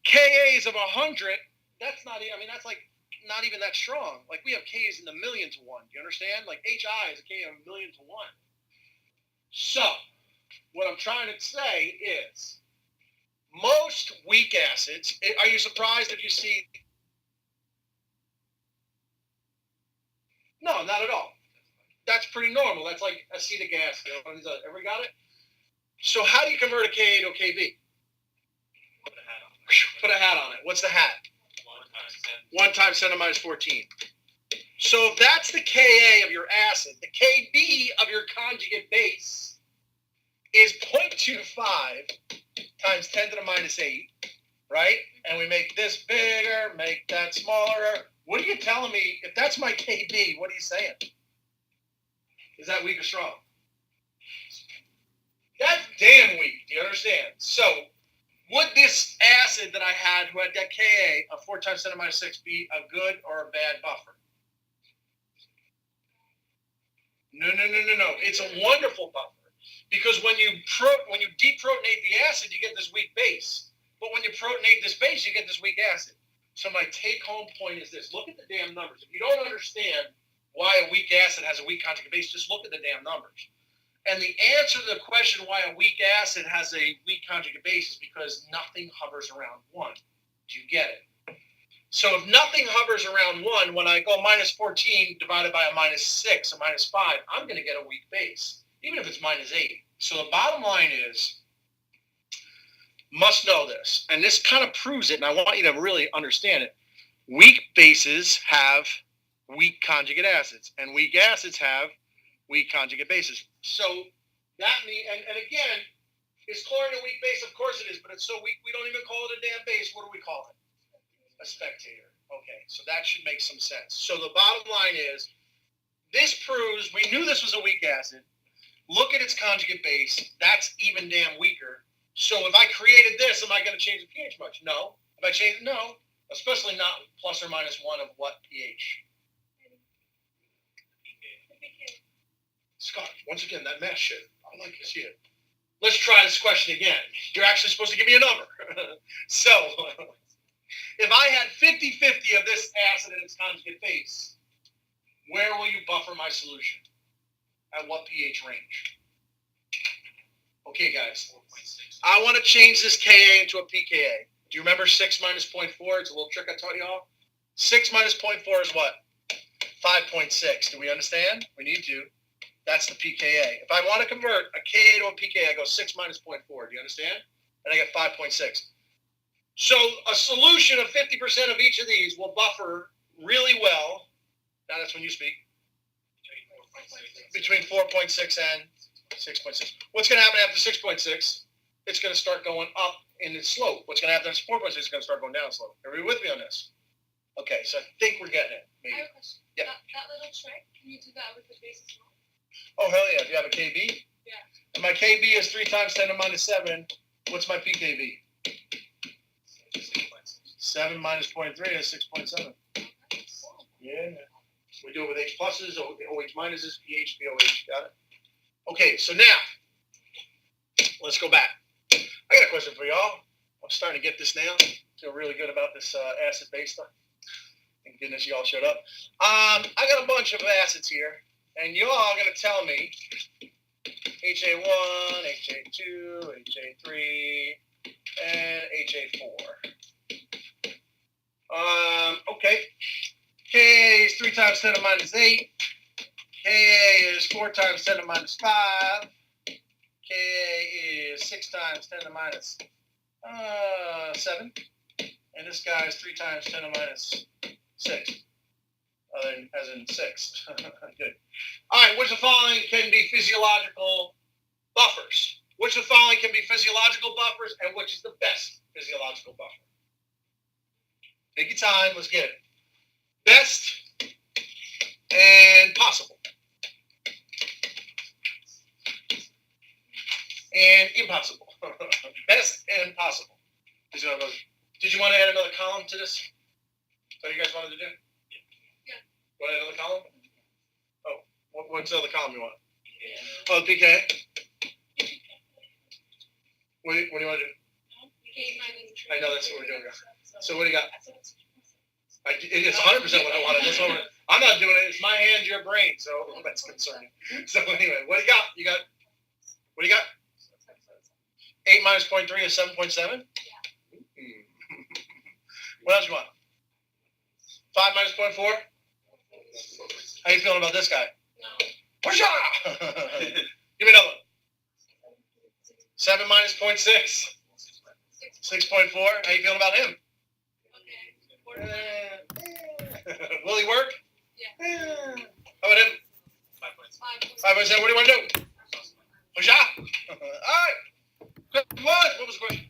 Ka's of 100, that's not, that's like not even that strong. Like we have K's in the 1,000,000 to 1. Do you understand? Like HI is a K of 1,000,000 to 1. So what I'm trying to say is most weak acids, are you surprised if you see? No, not at all. That's pretty normal. That's like acetic acid. Everybody got it? So how do you convert a Ka to a Kb? Put a hat on it. What's the hat? 1 times 10 to the minus 14. So if that's the Ka of your acid, the Kb of your conjugate base is 0.25 times 10 to the minus 8, right? And we make this bigger, make that smaller. What are you telling me? If that's my Kb, what are you saying? Is that weak or strong? That's damn weak. Do you understand? So would this acid that I had who had that Ka of 4 times 10 to the minus 6 be a good or a bad buffer? No. It's a wonderful buffer. Because when you deprotonate the acid, you get this weak base. But when you protonate this base, you get this weak acid. So my take-home point is this. Look at the damn numbers. If you don't understand why a weak acid has a weak conjugate base, just look at the damn numbers. And the answer to the question why a weak acid has a weak conjugate base is because nothing hovers around 1. Do you get it? So if nothing hovers around 1, when I go minus 14 divided by a minus 6, a minus 5, I'm going to get a weak base, even if it's minus 8. So the bottom line is, must know this. And this kind of proves it, and I want you to really understand it. Weak bases have weak conjugate acids, and weak acids have weak conjugate bases. So that means, and again, is chlorine a weak base? Of course it is, but it's so weak we don't even call it a damn base. What do we call it? A spectator. Okay, so that should make some sense. So the bottom line is, this proves we knew this was a weak acid. Look at its conjugate base. That's even damn weaker. So if I created this, am I going to change the pH much? No. If I change it, no. Especially not plus or minus 1 of what pH? Scott, once again, that math shit. I like to see it. Let's try this question again. You're actually supposed to give me a number. So if I had 50-50 of this acid and its conjugate base, where will you buffer my solution? At what pH range? Okay, guys. I want to change this Ka into a pKa. Do you remember 6 minus 0.4? It's a little trick I taught you all. 6 minus 0.4 is what? 5.6. Do we understand? We need to. That's the pKa. If I want to convert a Ka to a pKa, I go 6 minus 0.4. Do you understand? And I get 5.6. So a solution of 50% of each of these will buffer really well. Now that's when you speak. Between 4.6 and 6.6. What's going to happen after 6.6? It's going to start going up in its slope. What's going to happen after 4.6? It's going to start going down slope. Are you with me on this? Okay, so I think we're getting it. Maybe. I have a question. Yeah. That little trick, can you do that with the base as well? Oh, hell yeah. Do you have a KB? Yeah. And my KB is 3 times 10 to the minus 7. What's my PKB? 7 minus 0.3 is 6.7. Yeah. We do it with H pluses, OH minuses, pH, BOH. Got it? Okay, so now, let's go back. I got a question for y'all. I'm starting to get this now. Feel really good about this acid-base stuff. Thank goodness you all showed up. I got a bunch of acids here, and y'all are going to tell me HA1, HA2, HA3, and HA4. Okay. Ka is 3 times 10 to the minus 8. Ka is 4 times 10 to the minus 5. Ka is 6 times 10 to the minus 7. And this guy is 3 times 10 to the minus 6. As in 6. Good. All right, which of the following can be physiological buffers? Which of the following can be physiological buffers, and which is the best physiological buffer? Take your time. Let's get it. Best and possible. And impossible. Best and possible. Did you want to add another column to this? Is that what you guys wanted to do? Yeah. Want to add another column? Oh, what's the other column you want? Oh, the PK. What do you want to do? I know that's what we're doing. So what do you got? It's 100% what I wanted. That's what I'm not doing it. It's my hand, your brain. So that's concerning. So anyway, what do you got? What do you got? 8 minus 0.3 is 7.7? What else you want? 5 minus 0.4? How you feeling about this guy? No. Give me another one. 7 minus 0.6? 6.4? How you feeling about him? Will he work? Yeah. How about him? 5.7. What do you want to do? All right. What was the question?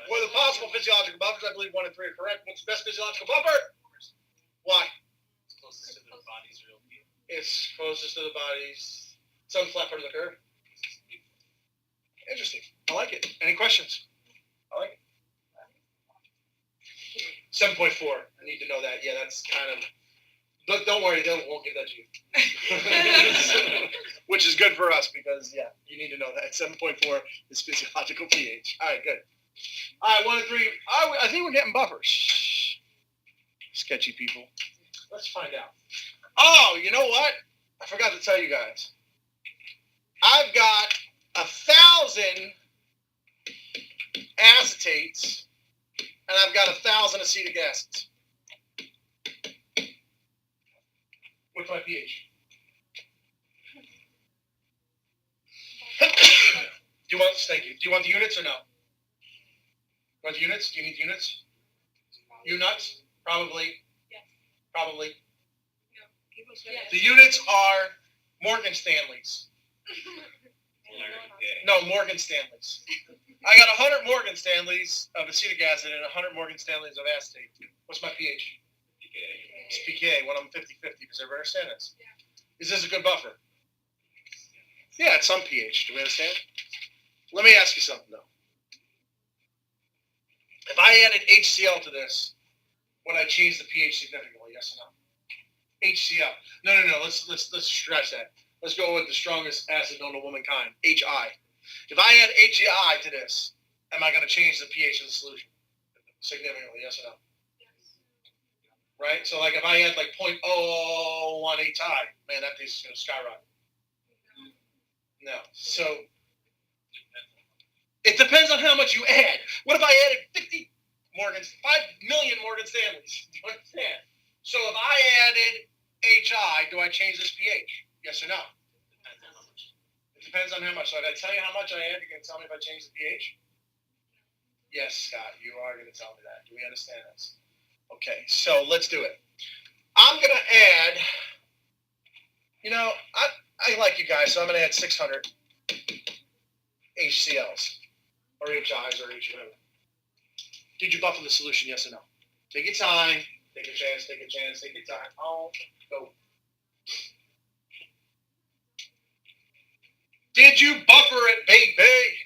What are the possible physiological buffers? I believe 1 and 3 are correct. What's the best physiological buffer? Why? It's closest to the body's real view. It's closest to the body's some flat part of the curve. Interesting. I like it. Any questions? I like it. 7.4. I need to know that. Yeah, that's kind of. But don't worry, they won't give that to you. Which is good for us because, yeah, you need to know that. 7.4 is physiological pH. All right, good. All right, 1 and 3. I think we're getting buffers. Sketchy people. Let's find out. Oh, you know what? I forgot to tell you guys. I've got 1,000 acetates, and I've got 1,000 acetic acids. What's my pH? Thank you. Do you want the units or no? Want the units? Do you need the units? You nuts? Probably. Yes. Probably. Yes. The units are Morgan Stanleys. No, Morgan Stanleys. I got 100 Morgan Stanleys of acetic acid and 100 Morgan Stanleys of acetate. What's my pH? It's PK when I'm 50-50. Does everybody understand this? Yeah. Is this a good buffer? Yeah, it's some pH. Do we understand? Let me ask you something, though. If I added HCl to this, would I change the pH significantly? Yes or no? HCl. No. Let's stretch that. Let's go with the strongest acid known to womankind, HI. If I add HI to this, am I going to change the pH of the solution significantly? Yes or no? Right? So, like, if I add like 0.001 HI, man, that taste is going to skyrocket. No. So, it depends on how much you add. What if I added 5 million Morgan Stanleys? Do you understand? So, if I added HI, do I change this pH? Yes or no? It depends on how much. So, if I tell you how much I add, you're going to tell me if I change the pH? Yes, Scott, you are going to tell me that. Do we understand this? Okay, so let's do it. I'm going to add, I like you guys, so I'm going to add 600 HCLs or HIs or H whatever. Did you buffer the solution, yes or no? Take your time. Take a chance. Take your time. Oh, go. Did you buffer it, baby?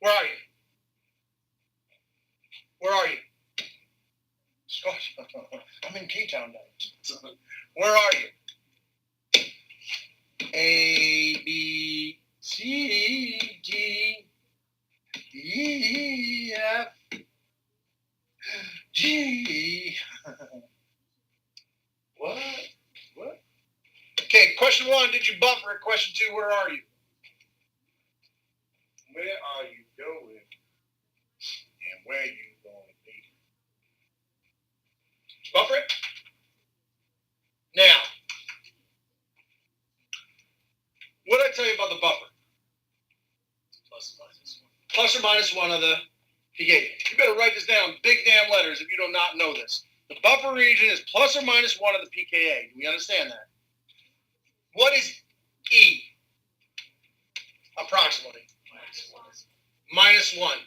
Where are you? Where are you? I'm in K-Town now. Where are you? A, B, C, D, E, F, G. What? Okay, question 1, did you buffer it? Question 2, where are you? Where are you going? And where are you going to be? Buffer it. Now, to tell you about the buffer? Plus or minus one of the pKa. You better write this down, big damn letters, if you do not know this. The buffer region is plus or minus one of the pKa. Do we understand that? What is E? Approximately. Minus one.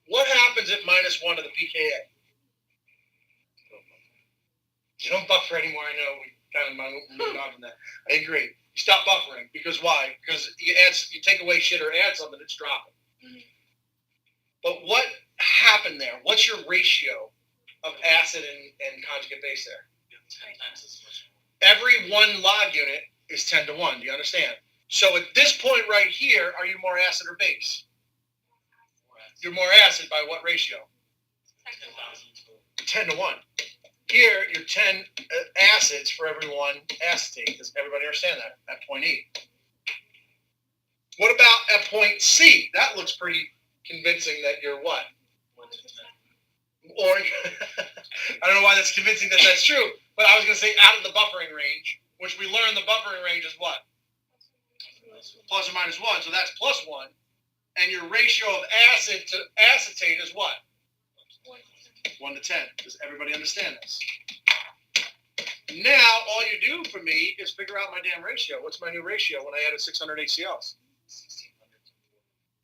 What happens at minus one of the pKa? You don't buffer anymore. I know we kind of moved on from that. I agree. You stop buffering because why? Because you take away shit or add something, it's dropping. Mm-hmm. But what happened there? What's your ratio of acid and conjugate base there? 10 times as much. Every one log unit is 10 to 1. Do you understand? So at this point right here, are you more acid or base? You're more acid by what ratio? 10 to 1. Here, you're 10 acids for every one acetate. Does everybody understand that at point E? What about at point C? That looks pretty convincing that you're what? Or, I don't know why that's convincing that that's true, but I was going to say out of the buffering range, which we learned the buffering range is what? Plus or minus 1, so that's plus 1. And your ratio of acid to acetate is what? 1 to 10. Does everybody understand this? Now, all you do for me is figure out my damn ratio. What's my new ratio when I added 600 HCl's?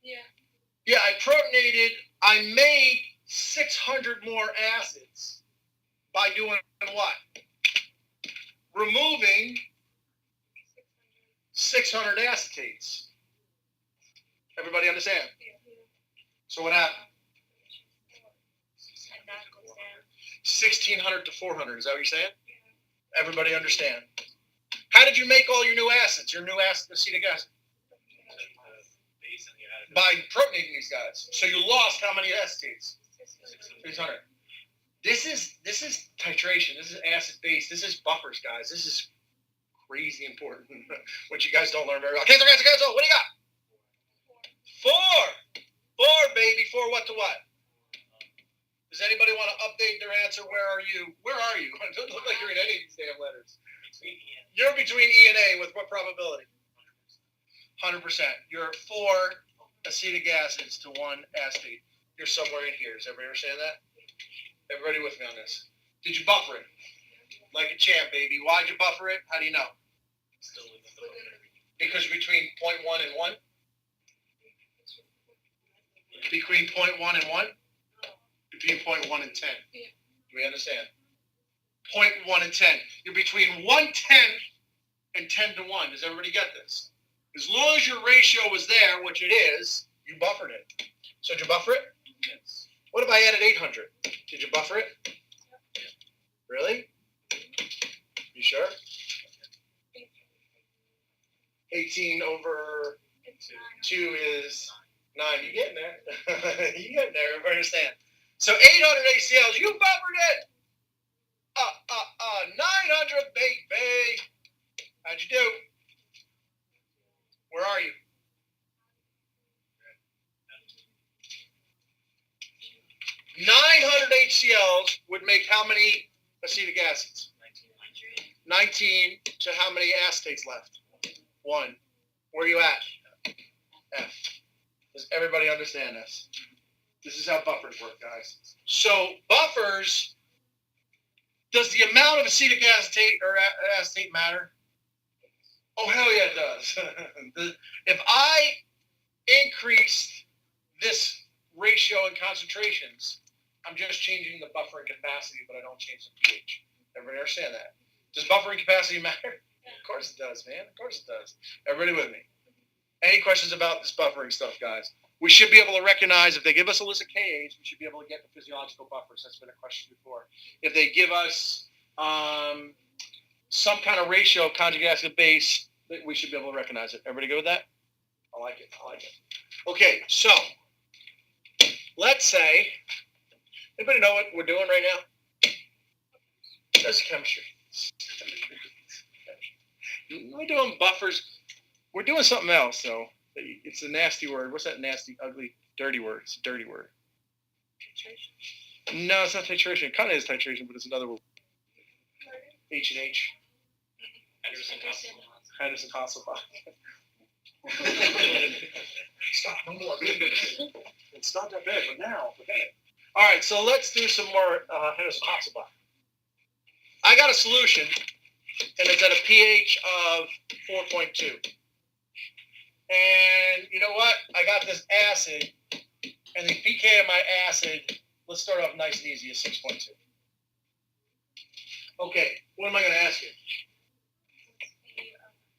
Yeah. Yeah, I made 600 more acids by doing what? Removing 600 acetates. Everybody understand? So what happened? 1,600 to 400. Is that what you're saying? Everybody understand? How did you make all your new acids? Your new acetic acid? By protonating these guys. So you lost how many acetates? 600. This is titration. This is acid base. This is buffers, guys. This is crazy important, which you guys don't learn very well. Okay, what do you got? 4. 4, baby. 4 what to what? Does anybody want to update their answer? Where are you? It doesn't look like you're in any of these damn letters. You're between E and A with what probability? 100%. You're 4 acetic acids to 1 acetate. You're somewhere in here. Does everybody understand that? Everybody with me on this? Did you buffer it? Like a champ, baby. Why'd you buffer it? How do you know? Because between 0.1 and 1? Between 0.1 and 1? Between 0.1 and 10. Do we understand? 0.1 and 10. You're between 1/10 and 10 to 1. Does everybody get this? As long as your ratio was there, which it is, you buffered it. So did you buffer it? Yes. What if I added 800? Did you buffer it? Really? You sure? 18 over 2 is 9. You getting there? You getting there? Everybody understand? So 800 ACLs, you buffered it. 900, baby. How'd you do? Where are you? HCl's would make how many acetic acids? 19 to how many acetates left? 1. Where are you at? F. Does everybody understand this? This is how buffers work, guys. So buffers, does the amount of acetic acetate or acetate matter? Oh, hell yeah, it does. If I increase this ratio and concentrations, I'm just changing the buffering capacity, but I don't change the pH. Everybody understand that? Does buffering capacity matter? Of course it does, man. Of course it does. Everybody with me? Any questions about this buffering stuff, guys? We should be able to recognize, if they give us a list of Kas, we should be able to get the physiological buffers. That's been a question before. If they give us some kind of ratio of conjugate acid base, we should be able to recognize it. Everybody good with that? I like it. Okay, so let's say, anybody know what we're doing right now? That's chemistry. We're doing buffers. We're doing something else, though. It's a nasty word. What's that nasty, ugly, dirty word? It's a dirty word. Titration? No, it's not titration. It kind of is titration, but it's another word. H&H. Henderson Hasselbach. Stop, no more. It's not that bad, but now, forget it. All right, so let's do some more Henderson Hasselbach. I got a solution, and it's at a pH of 4.2. And you know what? I got this acid, and the pK of my acid, let's start off nice and easy, is 6.2. Okay, what am I going to ask you?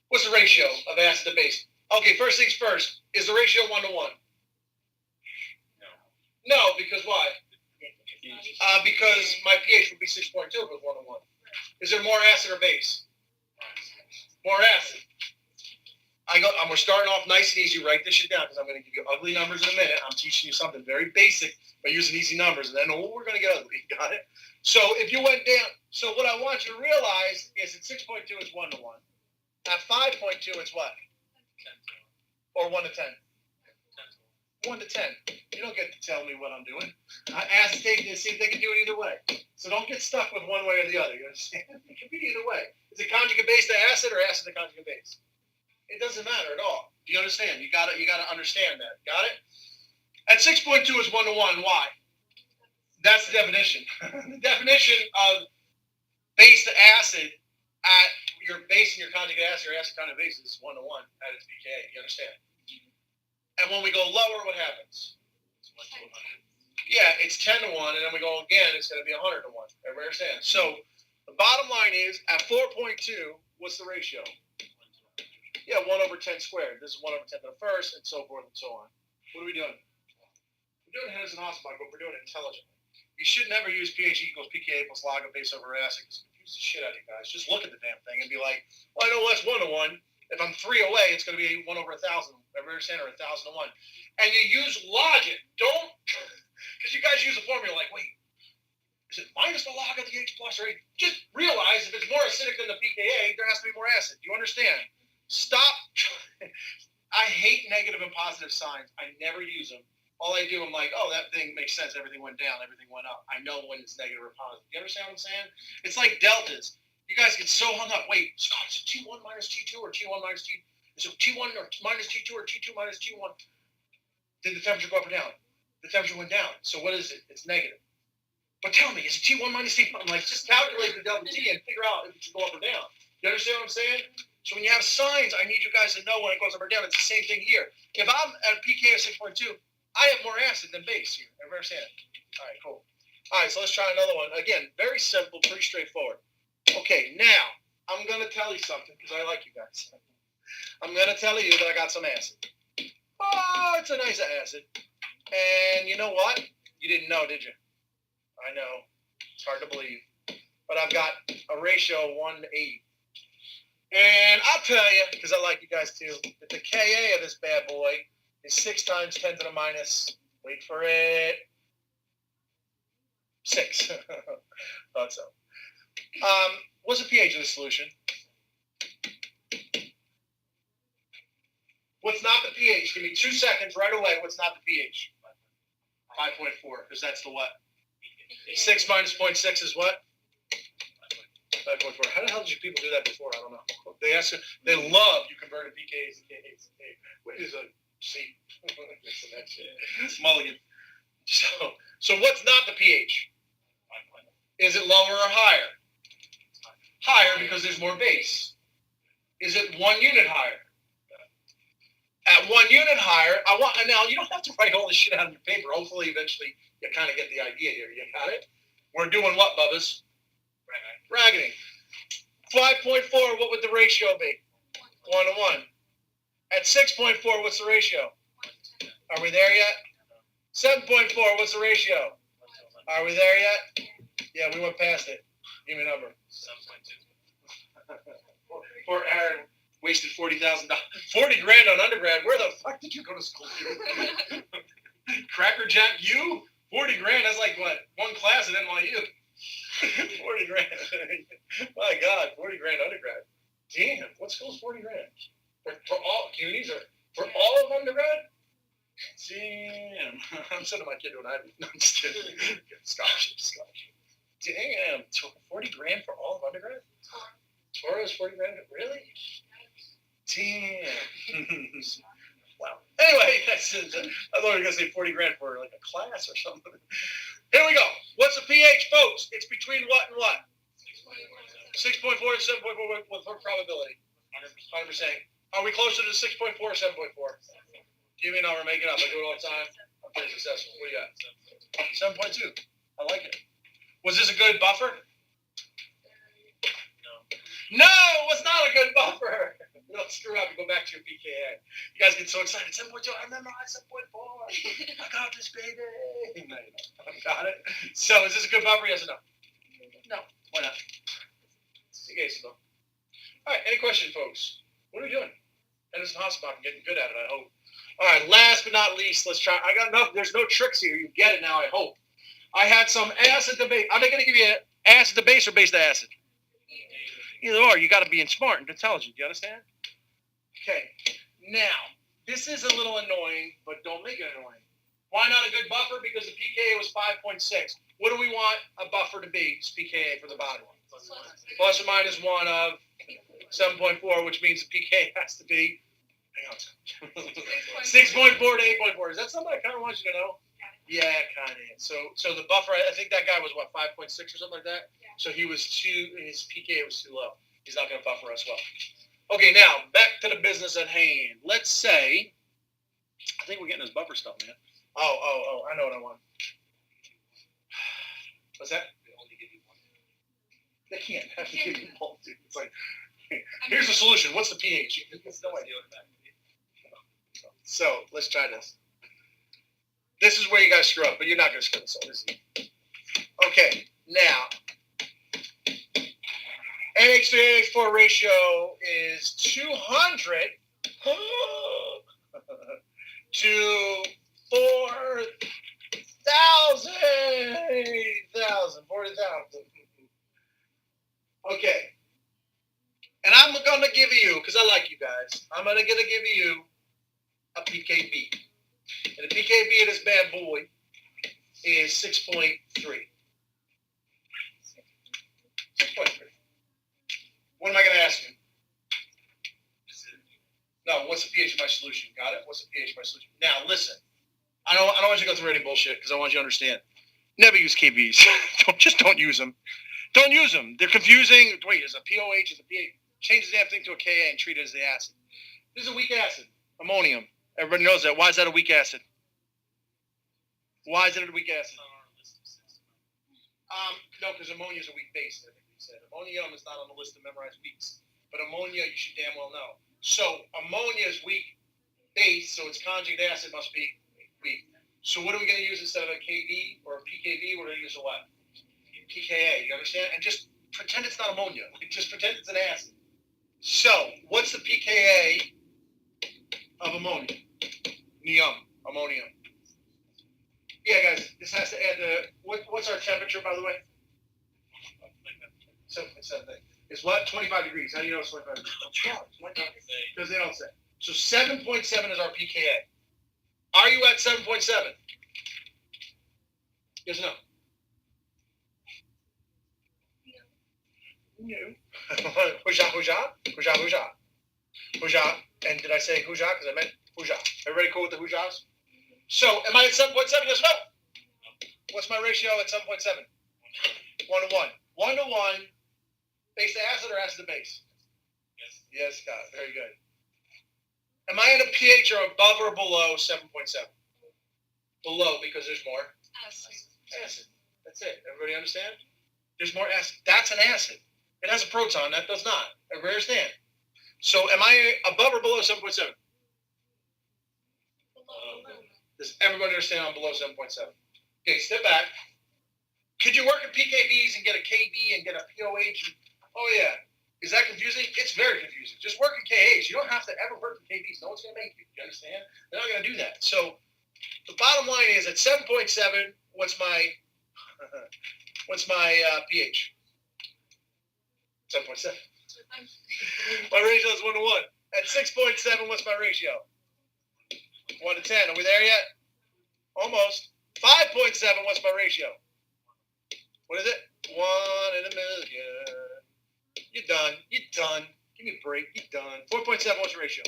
What's the ratio of acid to base? Okay, first things first. Is the ratio 1 to 1? No, because why? Because my pH would be 6.2 if it was 1 to 1. Is there more acid or base? More acid. We're starting off nice and easy. Write this shit down because I'm going to give you ugly numbers in a minute. I'm teaching you something very basic by using easy numbers, and then we're going to get ugly. Got it? So if you went down, so what I want you to realize is that 6.2 is 1 to 1. At 5.2, it's what? 10 to 1. Or 1 to 10? 1 to 10. You don't get to tell me what I'm doing. I asked Dave to see if they can do it either way. So don't get stuck with one way or the other. You understand? It can be either way. Is it conjugate base to acid or acid to conjugate base? It doesn't matter at all. Do you understand? You gotta understand that. Got it? At 6.2 is 1 to 1. Why? That's the definition. The definition of base to acid at your base and your conjugate acid or acid conjugate base is 1 to 1 at its pKa. You understand? And when we go lower, what happens? Yeah, it's 10 to 1, and then we go again, it's going to be 100 to 1. Everybody understand? So the bottom line is, at 4.2, what's the ratio? Yeah, 1 over 10 squared. This is 1 over 10 to the first, and so forth and so on. What are we doing? We're doing Henderson Hasselbach, but we're doing it intelligently. You should never use pH equals pKa plus log of base over acid, because it confuses the shit out of you guys. Just look at the damn thing and be like, well, I know that's 1 to 1. If I'm 3 away, it's going to be 1 over 1,000. Every understand, or 1,000 to 1. And you use logic. Don't, because you guys use a formula like, wait, is it minus the log of the H plus or H? Just realize if it's more acidic than the pKa, there has to be more acid. Do you understand? Stop. I hate negative and positive signs. I never use them. All I do, I'm like, oh, that thing makes sense. Everything went down. Everything went up. I know when it's negative or positive. You understand what I'm saying? It's like deltas. You guys get so hung up. Wait, Scott, is it T1 minus T2 or T1 minus T? Is it T1 or minus T2 or T2 minus T1? Did the temperature go up or down? The temperature went down. So what is it? It's negative. But tell me, is it T1 minus T1? I'm like, just calculate the delta T and figure out if it should go up or down. You understand what I'm saying? So when you have signs, I need you guys to know when it goes up or down. It's the same thing here. If I'm at a pK of 6.2, I have more acid than base here. Everybody understand? All right, cool. All right, so let's try another one. Again, very simple, pretty straightforward. Okay, now, I'm going to tell you something because I like you guys. I'm going to tell you that I got some acid. Oh, it's a nice acid. And you know what? You didn't know, did you? I know. It's hard to believe. But I've got a ratio of 1 to 8. And I'll tell you, because I like you guys too, that the Ka of this bad boy is 6 times 10 to the minus, wait for it, 6. Thought so. What's the pH of the solution? What's not the pH? Give me 2 seconds right away. What's not the pH? 5.4, because that's the what? 6 minus 0.6 is what? 5.4. How the hell did you people do that before? I don't know. They love you converted pKa's to Kas. Wait, is a C. Mulligan. So what's not the pH? Is it lower or higher? Higher because there's more base. Is it 1 unit higher? At 1 unit higher, now you don't have to write all this shit out on your paper. Hopefully, eventually, you kind of get the idea here. You got it? We're doing what, Bubbas? Bracketing. 5.4, what would the ratio be? 1 to 1. At 6.4, what's the ratio? Are we there yet? 7.4, what's the ratio? Are we there yet? Yeah, we went past it. Give me a number. 7.2. Poor Aaron wasted $40,000. 40 grand on undergrad. Where the fuck did you go to school? Cracker Jack, you? 40 grand, that's like what? One class at NYU. 40 grand. My God, 40 grand undergrad. Damn, what school's 40 grand? For all CUNYs or for all of undergrad? Damn. I'm sending my kid to an Ivy. No, I'm just kidding. Scholarship. Damn, 40 grand for all of undergrad? Torah is 40 grand? Really? Damn. Wow. Anyway, I thought you were going to say 40 grand for like a class or something. Here we go. What's a pH, folks? It's between what and what? 6.4 and 7.4 with what probability? 100%. Are we closer to 6.4 or 7.4? Give me a number, make it up. I do it all the time. I'm pretty successful. What do you got? 7.2. I like it. Was this a good buffer? No, it was not a good buffer. Don't screw up and go back to your PKA. You guys get so excited. 7.2, I memorized 7.4. I got this, baby. No, you don't. Got it. So is this a good buffer, yes or no? No. Why not? Okay, so. All right, any question, folks? What are we doing? Henderson Hospital, I'm getting good at it, I hope. All right, last but not least, let's try. I got enough. There's no tricks here. You get it now, I hope. I had some acid to base. Are they going to give you acid to base or base to acid? Either or. You got to be smart and intelligent. Do you understand? Okay. Now, this is a little annoying, but don't make it annoying. Why not a good buffer? Because the pKa was 5.6. What do we want a buffer to be? It's pKa for the bottom one. Plus or minus 1 of 7.4, which means the pKa has to be 6.4 to 8.4. Is that something I kind of want you to know? Yeah, kind of. So the buffer, I think that guy was what, 5.6 or something like that. Yeah. So his pKa was too low. He's not going to buffer us well. Okay, now back to the business at hand. Let's say, I think we're getting this buffer stuff, man. Oh, I know what I want. What's that? They can't have to give you both, dude. It's like, here's the solution. What's the pH? It's no idea what that is. So let's try this. This is where you guys screw up, but you're not going to screw this up. This is okay. Now, NH3NH4 ratio is 200 to 4,000. 40,000. Okay. And I'm going to give you, because I like you guys, I'm going to give you a PKB. And the PKB of this bad boy is 6.3. 6.3. What am I going to ask you? No, what's the pH of my solution? Got it? What's the pH of my solution? Now, listen. I don't want you to go through any bullshit because I want you to understand. Never use KBs. Just don't use them. Don't use them. They're confusing. Wait, is a POH, is a pH. Change the damn thing to a Ka and treat it as the acid. This is a weak acid. Ammonium. Everybody knows that. Why is that a weak acid? Why is it a weak acid? No, because ammonia is a weak base. I think we said ammonium is not on the list of memorized weaks, but ammonia you should damn well know. So ammonia is weak base, so its conjugate acid must be weak. So what are we going to use instead of a Kb or a PKB? We're going to use a what? pKa. You understand? And just pretend it's not ammonia. Just pretend it's an acid. So what's the pKa of ammonia? Ammonium. Yeah, guys, this has to add the, what's our temperature, by the way? 7.7. It's what? 25 degrees. How do you know it's 25 degrees? Because they don't say. So 7.7 is our pKa. Are you at 7.7? Yes or no? No. Huja. And did I say huja? Because I meant huja. Everybody cool with the hujas? So, am I at 7.7? Yes or no? What's my ratio at 7.7? 1 to 1. 1 to 1. Base to acid or acid to base? Yes, Scott. Very good. Am I at a pH or above or below 7.7? Below, because there's more acid. That's it. Everybody understand? There's more acid. That's an acid. It has a proton. That does not. Everybody understand? So am I above or below 7.7? Does everybody understand I'm below 7.7? Okay, step back. Could you work at PKBs and get a KB and get a POH? Oh, yeah. Is that confusing? It's very confusing. Just work at KH. You don't have to ever work at KBs. No one's going to make you. You understand? They're not going to do that. So the bottom line is at 7.7, what's my pH? 7.7. My ratio is 1 to 1. At 6.7, what's my ratio? 1 to 10. Are we there yet? Almost. 5.7, what's my ratio? What is it? 1 in a million. You're done. Give me a break. You're done. 4.7, what's your ratio?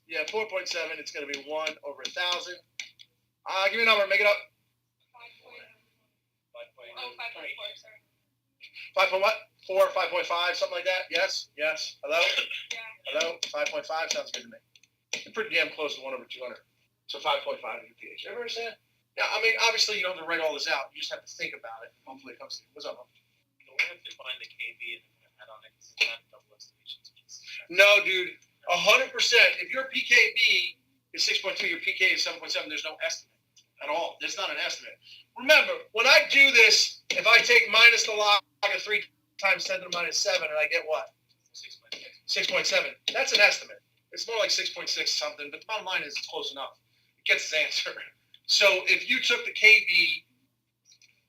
Yeah, 4.7. It's going to be 1 over 1,000. Give me a number. Make it up. 5.4, sorry. 5 point what? 4, 5.5, something like that? Yes? Yes. Hello? Yeah. Hello? 5.5 sounds good to me. You're pretty damn close to 1 over 200. So 5.5 is your pH. You ever understand? Yeah, I mean, obviously you don't have to write all this out. You just have to think about it. Hopefully it comes to you. What's up, Mom? Don't we have to find the KB and add on it because it's not double estimations. No, dude. 100%. If your PKB is 6.2, your PK is 7.7, there's no estimate at all. That's not an estimate. Remember, when I do this, if I take minus the log of 3 times 10 to the minus 7, and I get what? 6.7. That's an estimate. It's more like 6.6 something, but the bottom line is it's close enough. It gets its answer. So if you took the KB,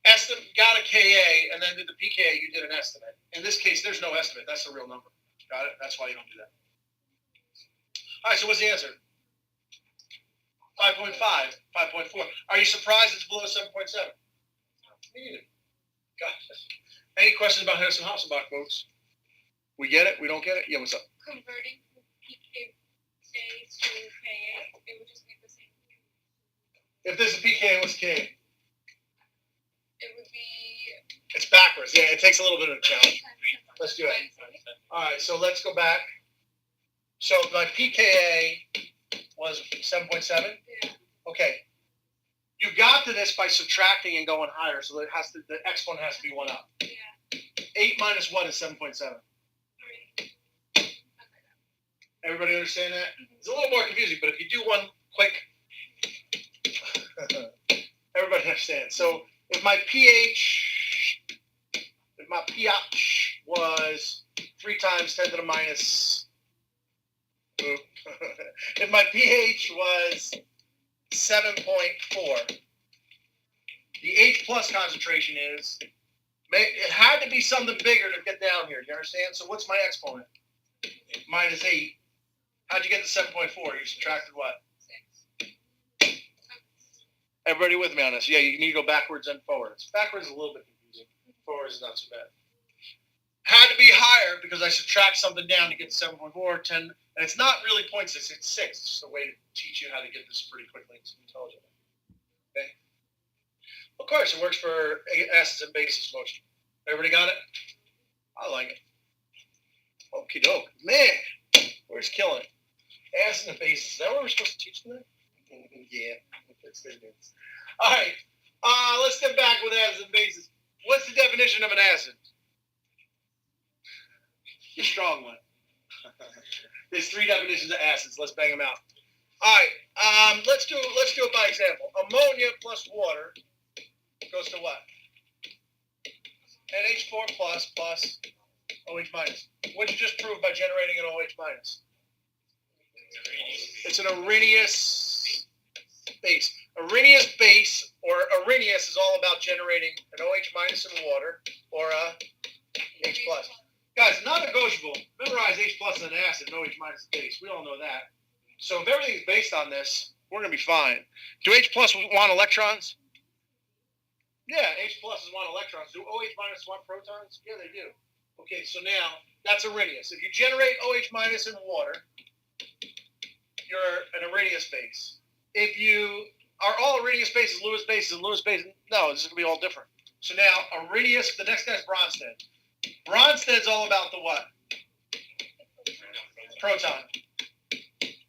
estimate, got a KA, and then did the PKA, you did an estimate. In this case, there's no estimate. That's the real number. Got it? That's why you don't do that. All right, so what's the answer? 5.5, 5.4. Are you surprised it's below 7.7? Me neither. Got it. Any questions about Henderson Hasselbach, folks? We get it? We don't get it? Yeah, what's up? Converting from PK to KA, it would just make the same. If there's a PK, what's K? It would be. It's backwards. Yeah, it takes a little bit of a challenge. Let's do it. All right, so let's go back. So my PKA was 7.7? Yeah. Okay. You got to this by subtracting and going higher, so the exponent has to be 1 up. Yeah. 8 minus 1 is 7.7. 3. Everybody understand that? It's a little more confusing, but if you do one quick, everybody understands. So if my pH was 3 times 10 to the minus, if my pH was 7.4, the H plus concentration is, it had to be something bigger to get down here. Do you understand? So what's my exponent? Minus 8. How'd you get to 7.4? You subtracted what? 6. Everybody with me on this? Yeah, you need to go backwards and forwards. Backwards is a little bit confusing. Forwards is not so bad. Had to be higher because I subtract something down to get to 7.4, 10, and it's not really 0.6, it's 6. It's just a way to teach you how to get this pretty quickly and intelligently. Okay? Of course, it works for acids and bases mostly. Everybody got it? I like it. Okie doke. Man, we're just killing it. Acids and bases. Is that what we're supposed to teach them? Yeah. That's good news. All right. Let's step back with acids and bases. What's the definition of an acid? The strong one. There's 3 definitions of acids. Let's bang them out. All right. Let's do it by example. Ammonia plus water goes to what? NH4 plus OH minus. What'd you just prove by generating an OH minus? It's an Arrhenius base. Arrhenius base, or Arrhenius, is all about generating an OH minus in water or a H plus. Guys, non-negotiable. Memorize H plus is an acid and OH minus is base. We all know that. So if everything's based on this, we're going to be fine. Do H plus want electrons? Yeah, H plus want electrons. Do OH minus want protons? Yeah, they do. Okay, so now that's Arrhenius. If you generate OH minus in water, you're an Arrhenius base. If you are all Arrhenius bases, Lewis bases, and Lewis bases, no, this is going to be all different. So now Arrhenius, the next guy's Bronsted. Bronsted is all about the what? Proton.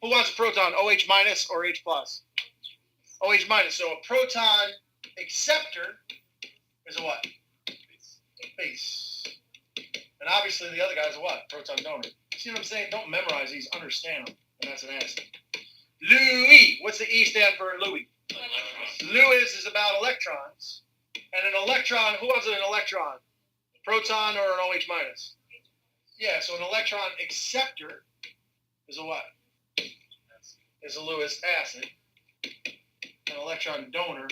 Who wants a proton? OH minus or H plus? OH minus. So a proton acceptor is a what? Base. And obviously the other guy's a what? Proton donor. See what I'm saying? Don't memorize these. Understand them. And that's an acid. Louis. What's the E stand for Louis? Lewis is about electrons. And an electron, who wants an electron? Proton or an OH minus? Yeah, so an electron acceptor is a what? Is a Lewis acid. An electron donor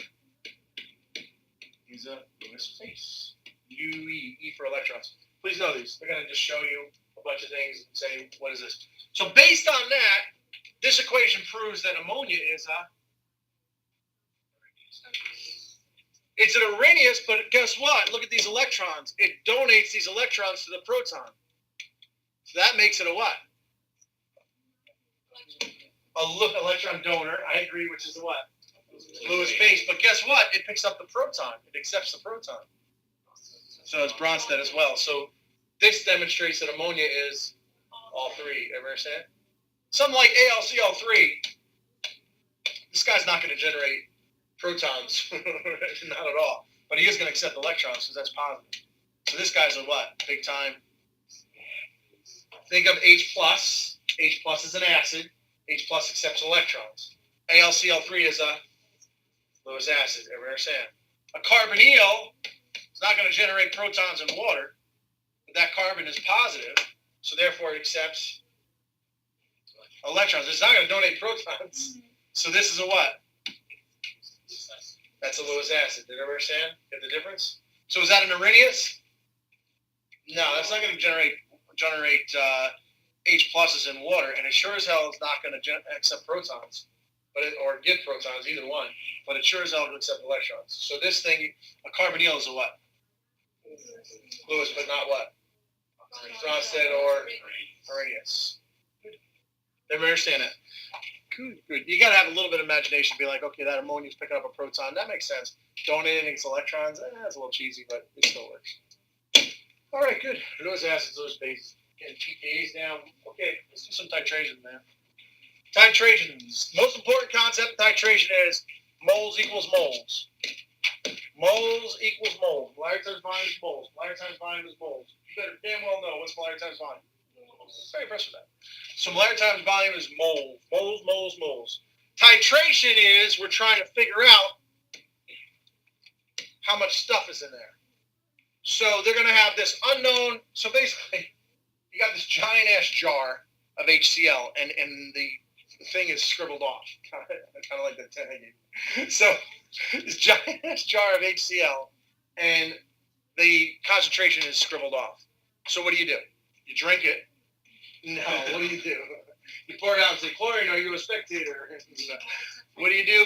is a Lewis base. UE, E for electrons. Please know these. They're going to just show you a bunch of things and say, what is this? So based on that, this equation proves that ammonia is a... It's an Arrhenius, but guess what? Look at these electrons. It donates these electrons to the proton. So that makes it a what? Electron donor. I agree, which is a what? Lewis base. But guess what? It picks up the proton. It accepts the proton. So it's Bronsted as well. So this demonstrates that ammonia is all three. Ever understand? Something like AlCl3, this guy's not going to generate protons, not at all. But he is going to accept electrons because that's positive. So this guy's a what? Big time. Think of H plus. H plus is an acid. H plus accepts electrons. AlCl3 is a Lewis acid. Ever understand? A carbonyl is not going to generate protons in water, but that carbon is positive, so therefore it accepts electrons. It's not going to donate protons. So this is a what? That's a Lewis acid. Did you ever understand? Get the difference? So is that an Arrhenius? No, that's not going to generate H pluses in water, and it sure as hell is not going to accept protons, or give protons, either one. But it sure as hell will accept electrons. So this thing, a carbonyl is a what? Lewis, but not what? Bronsted or Arrhenius. Everybody understand that? Good. You got to have a little bit of imagination. Be like, okay, that ammonia's picking up a proton. That makes sense. Donating its electrons, that's a little cheesy, but it still works. All right, good. Lewis acids, Lewis bases. Getting pKa's down. Okay, let's do some titration, man. Titrations. Most important concept of titration is moles equals moles. Moles equals moles. Molarity times volume is moles. Molarity times volume is moles. You better damn well know what's molarity times volume. Very impressed with that. So molarity times volume is moles. Moles, moles, moles. Titration is we're trying to figure out how much stuff is in there. So they're going to have this unknown. So basically, you got this giant ass jar of HCl, and the thing is scribbled off, kind of like the 10 I gave. So this giant ass jar of HCl, and the concentration is scribbled off. So what do? You drink it. No, what do? You pour it out and say, Chlorine, are you a spectator? What do? You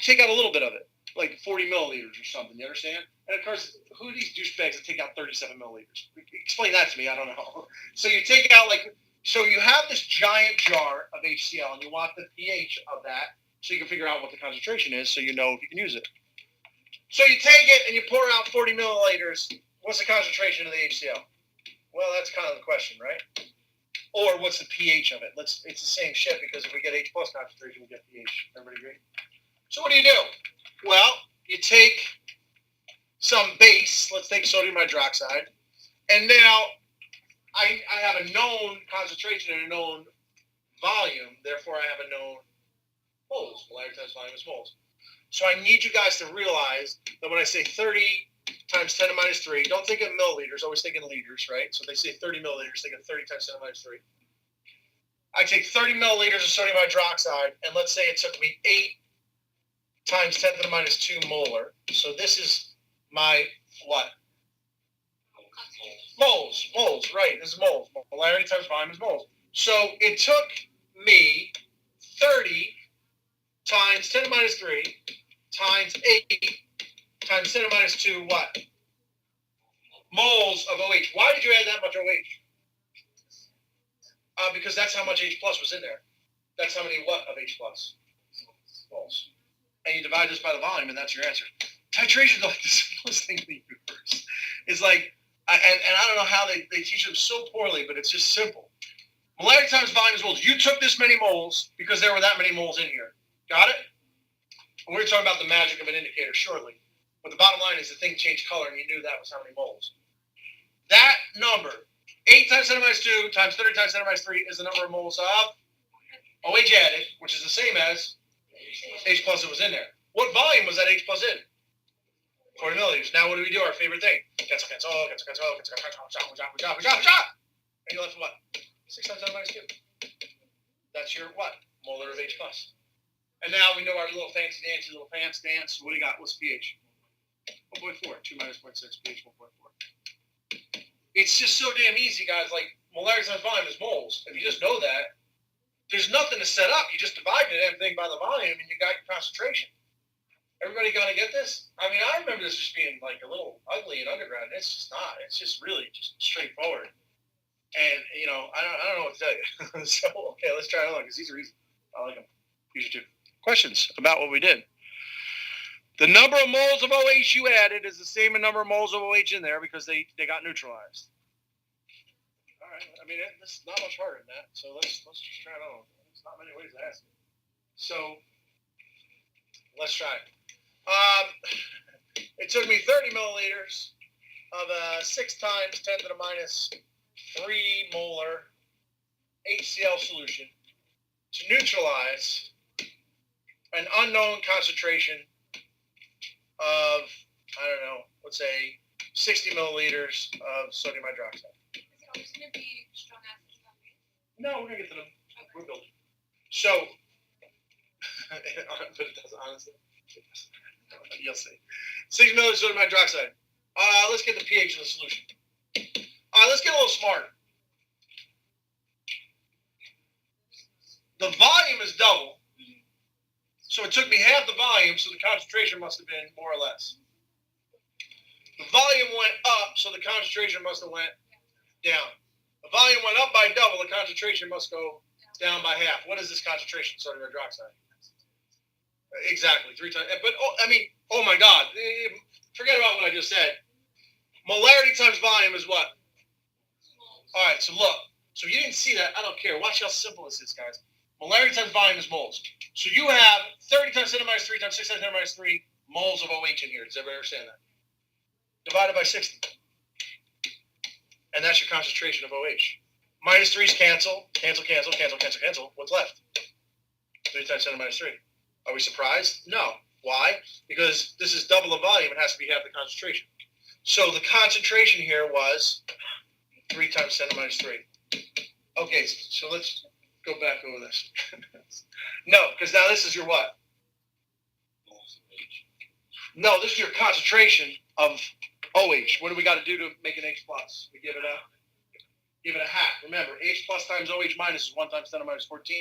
take out a little bit of it, like 40 milliliters or something, you understand? And of course, who are these douchebags that take out 37 milliliters? Explain that to me, I don't know. So you take out so you have this giant jar of HCl, and you want the pH of that so you can figure out what the concentration is so you know if you can use it. So you take it and you pour out 40 milliliters. What's the concentration of the HCl? Well, that's kind of the question, right? Or what's the pH of it? It's the same shit, because if we get H plus concentration, we get pH. Everybody agree? So what do? Well, you take some base. Let's take sodium hydroxide. And now I have a known concentration and a known volume. Therefore, I have a known moles. Molarity times volume is moles. So I need you guys to realize that when I say 30 times 10 to minus 3, don't think of milliliters. Always think in liters, right? So they say 30 milliliters. Think of 30 times 10 to minus 3. I take 30 milliliters of sodium hydroxide, and let's say it took me 8 times 10 to the minus 2 molar. So this is my what? Moles, right. This is moles. Molarity times volume is moles. So it took me 30 times 10 to the minus 3 times 8 times 10 to the minus 2 what? Moles of OH. Why did you add that much OH? Because that's how much H plus was in there. That's how many what of H plus? Moles. And you divide this by the volume, and that's your answer. Titration is like the simplest thing in the universe. It's like, and I don't know how they teach them so poorly, but it's just simple. Molarity times volume is moles. You took this many moles because there were that many moles in here. Got it? And we're talking about the magic of an indicator shortly. But the bottom line is the thing changed color, and you knew that was how many moles. That number, 8 times 10 to the minus 2 times 30 times 10 to the minus 3 is the number of moles of OH added, which is the same as H plus that was in there. What volume was that H plus in? 40 milliliters. Now what do we do? Our favorite thing. Cancel. And you're left with what? 6 times 10 to the minus 2. That's your what? Molar of H plus. And now we know our little fancy dance. What do you got? What's pH? 1.4. 2 minus 0.6. pH 1.4. It's just so damn easy, guys. Like, molarity times volume is moles. If you just know that, there's nothing to set up. You just divide the damn thing by the volume, and you got your concentration. Everybody got to get this? I mean, I remember this just being like a little ugly in undergrad. It's just not. It's just really just straightforward. And I don't know what to tell you. So okay, let's try another one because these are easy. I like them. These are two questions about what we did. The number of moles of OH you added is the same number of moles of OH in there because they got neutralized. All right. I mean, this is not much harder than that. So let's just try it on. There's not many ways to ask it. So let's try it. It took me 30 milliliters of a 6 times 10 to the minus 3 molar HCl solution to neutralize an unknown concentration of, I don't know, let's say 60 milliliters of sodium hydroxide. Is it always going to be strong acid strong base? No, we're going to get to them. Okay. We're building. So, but it doesn't, honestly. You'll see. 60 milliliters of sodium hydroxide. Let's get the pH of the solution. Let's get a little smarter. The volume is double. So it took me half the volume, so the concentration must have been more or less. The volume went up, so the concentration must have went down. The volume went up by double, the concentration must go down by half. What is this concentration, sodium hydroxide? Exactly, 3 times. But, oh my God. Forget about what I just said. Molarity times volume is what? All right, so look. So you didn't see that. I don't care. Watch how simple this is, guys. Molarity times volume is moles. So you have 30 times 10 to the minus 3 times 6 times 10 to the minus 3 moles of OH in here. Does everybody understand that? Divided by 60. And that's your concentration of OH. Minus 3's cancel. Cancel, cancel, cancel, cancel, cancel. What's left? 3 times 10 to the minus 3. Are we surprised? No. Why? Because this is double the volume. It has to be half the concentration. So the concentration here was 3 times 10 to the minus 3. Okay, so let's go back over this. No, because now this is your what? No, this is your concentration of OH. What do we got to do to make an H plus? We give it a hat. Remember, H plus times OH minus is 1 times 10 to the minus 14.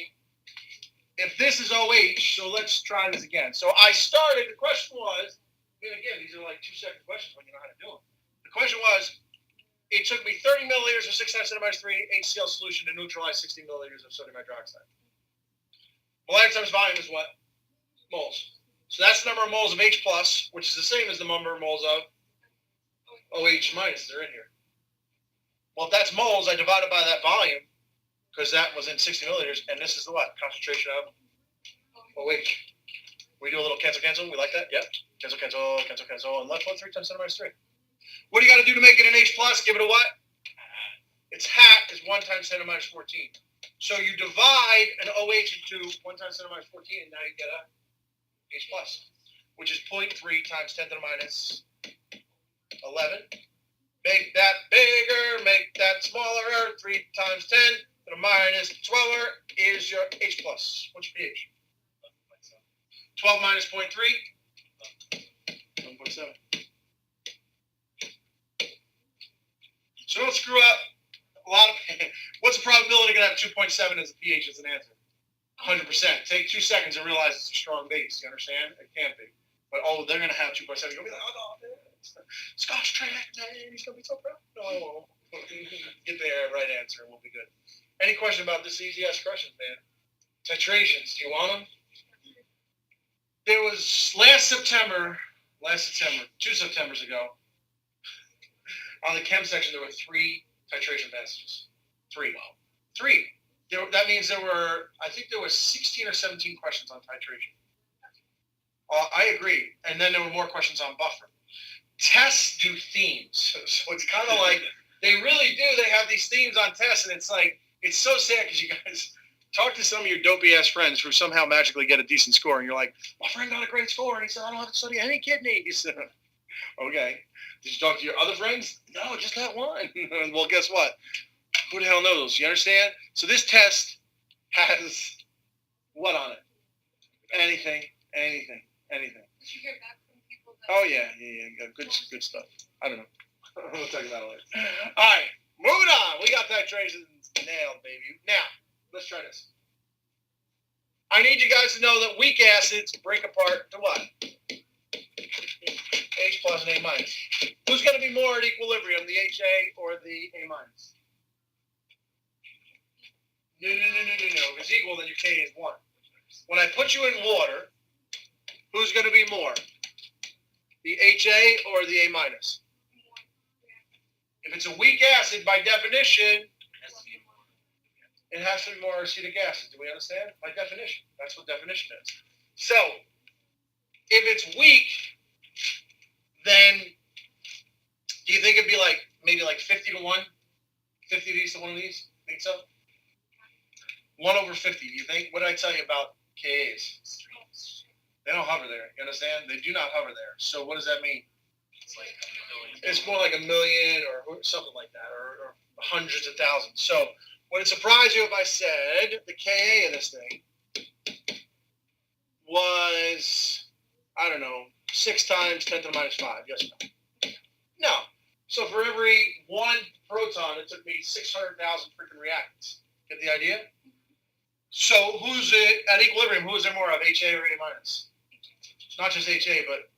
If this is OH, so let's try this again. So I started, the question was, and again, these are like 2-second questions when you know how to do them. The question was, it took me 30 milliliters of 6 times 10 to the minus 3 HCl solution to neutralize 60 milliliters of sodium hydroxide. Molarity times volume is what? Moles. So that's the number of moles of H plus, which is the same as the number of moles of OH minus. They're in here. Well, if that's moles, I divide it by that volume, because that was in 60 milliliters, and this is the what? Concentration of OH. We do a little cancel, cancel. We like that? Yep. Cancel, cancel, cancel, cancel. And left 1, 3 times 10 to the minus 3. What do you got to do to make it an H plus? Give it a what? Its hat is 1 times 10 to the minus 14. So you divide an OH into 1 times 10 to the minus 14, and now you get a H plus, which is 0.3 times 10 to the minus 11. Make that bigger, make that smaller. 3 times 10 to the minus 12 is your H plus. What's your pH? 12 minus 0.3? 1.7. So don't screw up. What's the probability going to have 2.7 as a pH as an answer? 100%. Take 2 seconds and realize it's a strong base. You understand? It can't be. But, they're going to have 2.7. You're going to be like, oh, no, Scotch track, man. He's going to be so proud. No, I won't. Get the right answer and we'll be good. Any question about this easy-ass questions, man? Titrations. Do you want them? There was last September, 2 Septembers ago, on the chem section, there were 3 titration passages. 3. That means I think there were 16 or 17 questions on titration. I agree. And then there were more questions on buffer. Tests do themes. So it's kind of like, they really do. They have these themes on tests, and it's like, it's so sad because you guys talk to some of your dopey-ass friends who somehow magically get a decent score, and you're like, my friend got a great score, and he said, I don't have to study any kidneys. Okay. Did you talk to your other friends? No, just that one. Well, guess what? Who the hell knows? You understand? So this test has what on it? Anything. Did you hear back from people that... Oh, yeah. Good stuff. I don't know. We'll talk about it later. All right. Moving on. We got titrations nailed, baby. Now, let's try this. I need you guys to know that weak acids break apart to what? H plus and A minus. Who's going to be more at equilibrium, the HA or the A minus? No. If it's equal, then your Ka is 1. When I put you in water, who's going to be more? The HA or the A minus? If it's a weak acid, by definition, it has to be more acetic acid. Do we understand? By definition. That's what definition is. So, if it's weak, then do you think it'd be like maybe like 50 to 1? 50 of these to 1 of these? Think so? 1 over 50. Do you think? What did I tell you about KAs? They don't hover there. You understand? They do not hover there. So what does that mean? It's like a million. It's more like a million or something like that, or hundreds of thousands. So would it surprise you if I said the Ka of this thing was, I don't know, 6 times 10 to the minus 5? Yes or no? No. So for every 1 proton, it took me 600,000 freaking reactants. Get the idea? So who's it at equilibrium? Who is there more of, HA or A minus? It's not just HA, but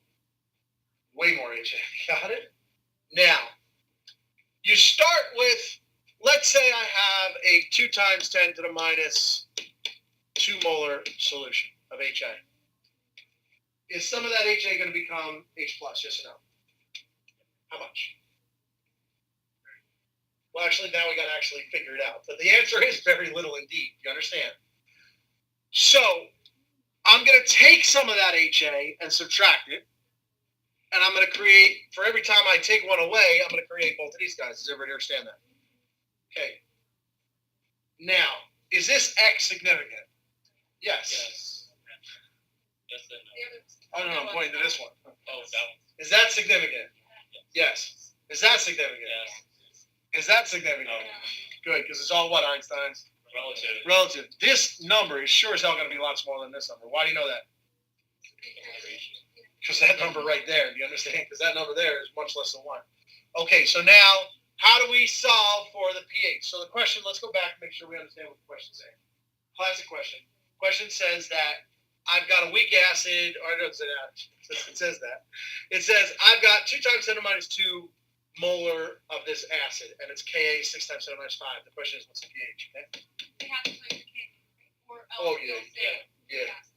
way more HA. Got it? Now, you start with, let's say I have a 2 times 10 to the minus 2 molar solution of HA. Is some of that HA going to become H plus, yes or no? How much? Well, actually, now we got to actually figure it out. But the answer is very little indeed. You understand? So, I'm going to take some of that HA and subtract it. And I'm going to create, for every time I take one away, I'm going to create both of these guys. Does everybody understand that? Okay. Now, is this X significant? Yes. Yes. Yes and no. Oh, no, I'm pointing to this one. Oh, that one. Is that significant? Yes. Is that significant? Yes. Is that significant? No. Good, because it's all what, Einstein's? Relative. Relative. This number is sure as hell going to be a lot smaller than this number. Why do you know that? Because that number right there, do you understand? Because that number there is much less than 1. Okay, so now, how do we solve for the pH? So the question, let's go back and make sure we understand what the question's saying. Classic question. Question says that I've got a weak acid, or I don't say that. It says that. It says I've got 2 times 10 to the minus 2 molar of this acid, and it's Ka 6 times 10 to the minus 5. The question is, what's the pH? Okay? We have to play the K, or else Oh, they'll yeah, say yeah. yes.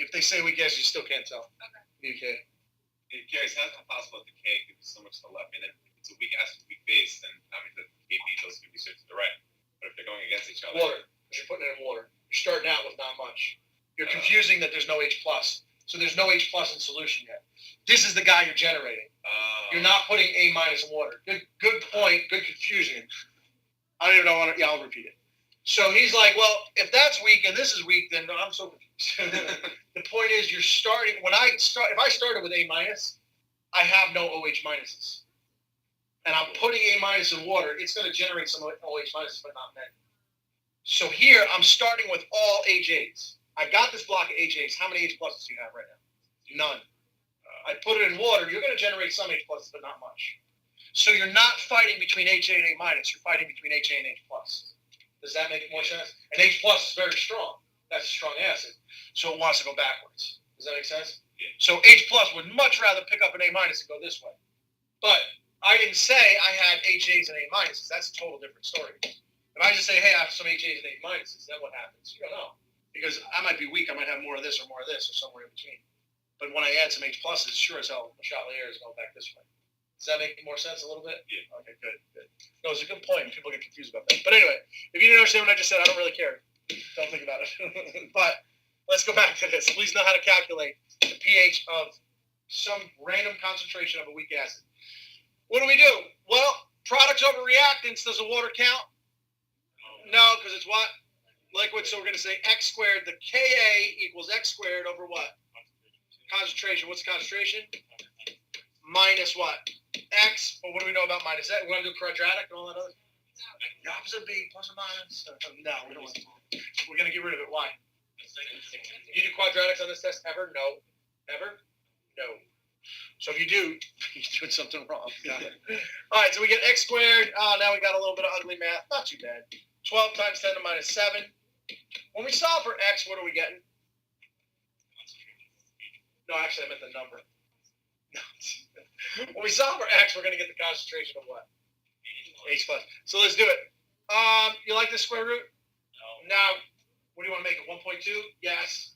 If they say weak acid, you still can't tell. Okay. In case it's not possible that the K could be so much to the left, and then if it's a weak acid, weak base, then that means that the KB those could be switched to the right. But if they're going against each other, Water. You're putting it in water. You're starting out with not much. You're confusing that there's no H plus. So there's no H plus in solution yet. This is the guy you're generating. You're not putting A minus in water. Good point. Good confusion. I don't even know. I'll repeat it. So he's like, well, if that's weak and this is weak, then I'm so confused. The point is, you're starting. If I started with A minus, I have no OH minuses, and I'm putting A minus in water. It's going to generate some OH minuses, but not many. So here, I'm starting with all HAs. I got this block of HAs. How many H pluses do you have right now? None. I put it in water. You're going to generate some H pluses, but not much. So you're not fighting between HA and A minus. You're fighting between HA and H plus. Does that make more sense? And H plus is very strong. That's a strong acid. So it wants to go backwards. Does that make sense? Yeah. So H plus would much rather pick up an A minus and go this way. But I didn't say I had HAs and A minuses. That's a total different story. If I just say, hey, I have some HAs and A minuses, then what happens? You don't know. Because I might be weak. I might have more of this or more of this or somewhere in between. But when I add some H pluses, sure as hell, the Chatelier is going back this way. Does that make more sense a little bit? Yeah. Okay, good. No, it's a good point. People get confused about that. But anyway, if you didn't understand what I just said, I don't really care. Don't think about it. But let's go back to this. Please know how to calculate the pH of some random concentration of a weak acid. What do we do? Well, products over reactants, does the water count? No, because it's what? Liquid. So we're going to say X squared. The Ka equals X squared over what? Concentration. What's the concentration? Minus what? X. Well, what do we know about minus X? We're going to do quadratic and all that other. The opposite being plus or minus. No, we don't want to. We're going to get rid of it. Why? You do quadratics on this test ever? No. Ever? No. So if you do, you're doing something wrong. Got it. All right, so we get X squared. Now we got a little bit of ugly math. Not too bad. 12 times 10 to minus 7. When we solve for X, what are we getting? No, actually, I meant the number. When we solve for X, we're going to get the concentration of what? H plus. So let's do it. You like the square root? No. Now, what do you want to make it? 1.2? Yes.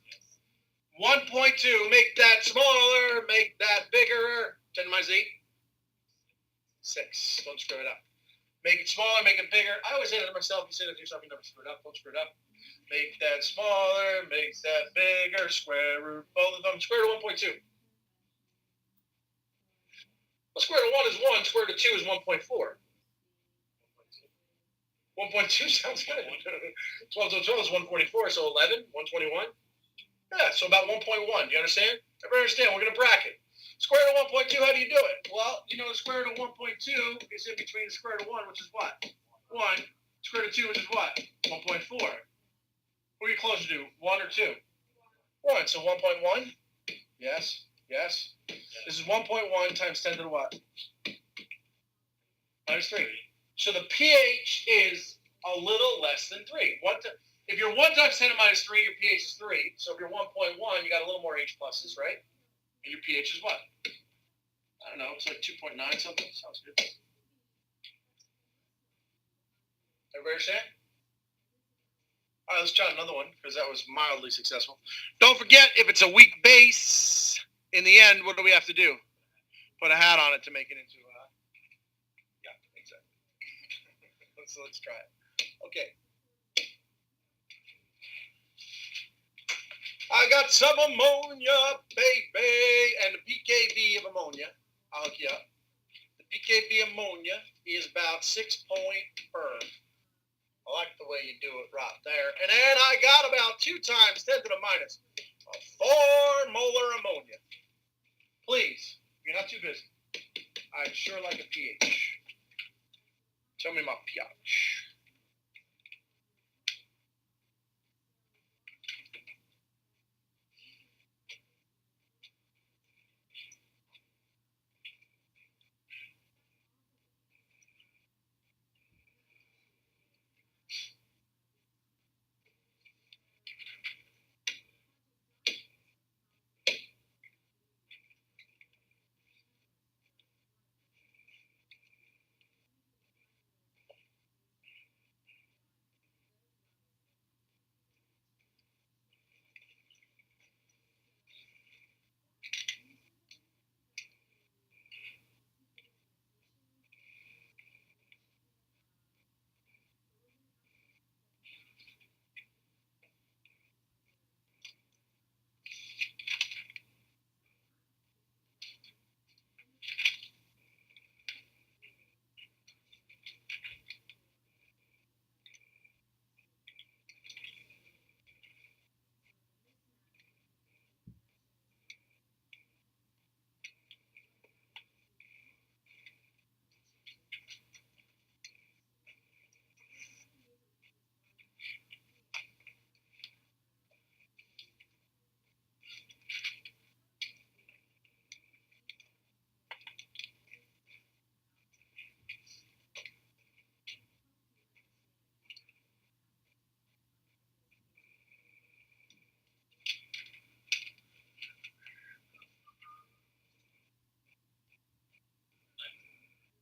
1.2. Make that smaller. Make that bigger. 10 minus 8. 6. Don't screw it up. Make it smaller. Make it bigger. I always say that to myself. You say that to yourself. You never screw it up. Don't screw it up. Make that smaller. Make that bigger. Square root both of them. Square root of 1.2. Well, square root of 1 is 1. Square root of 2 is 1.4. 1.2 sounds good. 12 to 12 is 144, so 11, 121. Yeah, so about 1.1. Do you understand? Everybody understand? We're going to bracket. Square root of 1.2, how do you do it? Well, you know the square root of 1.2 is in between the square root of 1, which is what? 1. Square root of 2, which is what? 1.4. Who are you closer to? 1 or 2? 1. So 1.1? Yes. Yes. This is 1.1 times 10 to the what? Minus 3. So the pH is a little less than 3. If you're 1 times 10 to minus 3, your pH is 3. So if you're 1.1, you got a little more H pluses, right? And your pH is what? I don't know. It's like 2.9 something. Sounds good. Everybody understand? All right, let's try another one because that was mildly successful. Don't forget, if it's a weak base, in the end, what do we have to do? Put a hat on it to make it into yeah, exactly. So let's try it. Okay. I got some ammonia, baby, and the pKb of ammonia. I'll hook you up. The pKb ammonia is about 6 per. I like the way you do it right there. And then I got about 2 times 10 to the minus of 4 molar ammonia. Please, you're not too busy. I'd sure like a pH. Tell me my pH.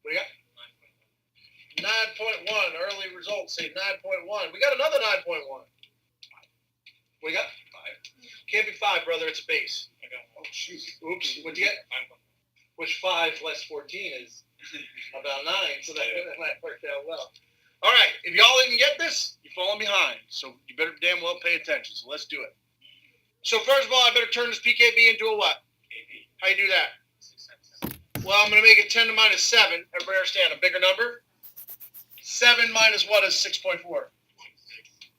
We got 9.1. Early results say 9.1. We got another 9.1. We got 5. Can't be 5, brother. It's a base. I got Oh, shoot. Oops. What'd you get? 5. Which 5 less 14 is about 9. So that might work out well. All right. If y'all didn't get this, you're falling behind. So you better damn well pay attention. So let's do it. So first of all, I better turn this pKb into a what? KB. How you do that? 6 times 7. Well, I'm going to make it 10 to minus 7. Everybody understand? A bigger number? 7 minus what is 6.4?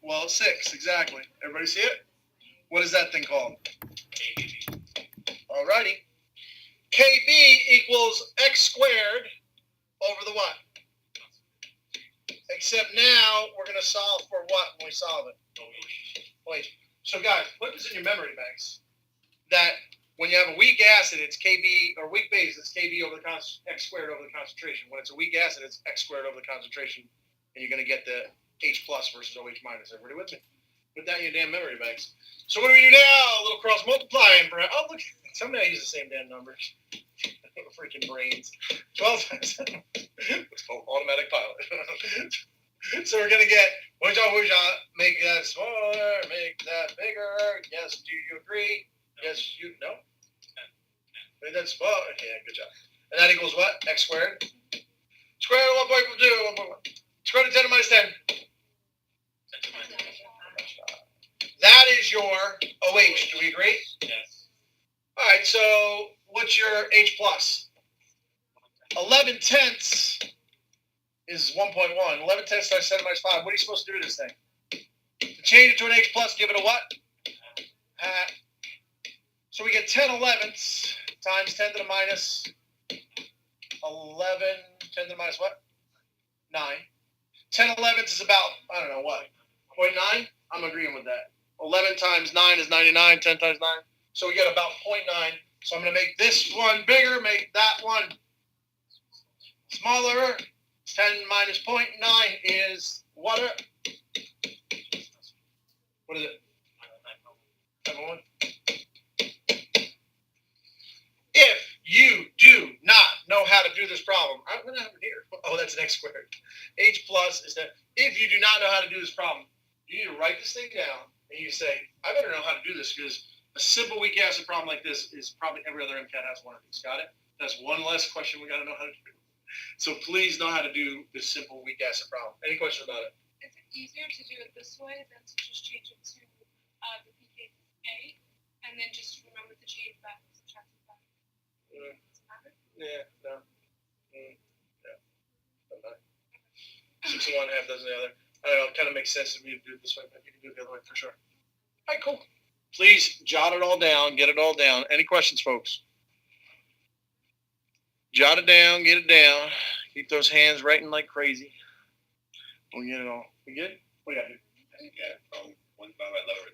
Well, 6, exactly. Everybody see it? What is that thing called? KB. All righty. KB equals x squared over the what? Except now we're going to solve for what when we solve it? Wait. So guys, put this in your memory banks. That when you have a weak acid, it's Kb, or weak base, it's Kb over the x squared over the concentration. When it's a weak acid, it's x squared over the concentration, and you're going to get the H plus versus OH minus. Everybody with me? Put that in your damn memory banks. So what do we do now? A little cross multiplying. Oh, look. Somebody use the same damn numbers. Freaking brains. 12 times 7. It's called automatic pilot. So we're gonna get whoosha, make that smaller, make that bigger. Yes, do you agree? Yes, you no. Make that smaller. Yeah, good job. And that equals what? X squared. Square root of 1.2. 1.1. Square root of 10 to minus 10. That is your OH. Do we agree? Yes. All right. So what's your H plus? 11 tenths is 1.1. 11 tenths times 10 minus 5. What are you supposed to do with this thing? To change it to an H plus, give it a what? Hat. So we get 10 elevenths times 10 to the minus 11. 10 to the minus what? 9. 10 elevenths is about, I don't know what, 0.9? I'm agreeing with that. 11 times 9 is 99. 10 times 9. So we get about 0.9. So I'm going to make this one bigger, make that one smaller. 10 minus 0.9 is what? What is it? 7.1. If you do not know how to do this problem, I'm going to have it here. Oh, that's an X squared. H plus is that if you do not know how to do this problem, you need to write this thing down and you say, I better know how to do this because a simple weak acid problem like this is probably every other MCAT has one of these. Got it? That's one less question we got to know how to do. So please know how to do this simple weak acid problem. Any questions about it? Is it easier to do it this way than to just change it to the pKa and then just remember to change back and subtract it back? Yeah, no. No. 6 of one, half dozen of the other. I don't know. It kind of makes sense to me to do it this way, but you can do it the other way for sure. All right, cool. Please jot it all down. Get it all down. Any questions, folks? Jot it down. Get it down. Keep those hands writing like crazy. We'll get it all. We good? What do you got to do? Yeah, 1 divided by 11.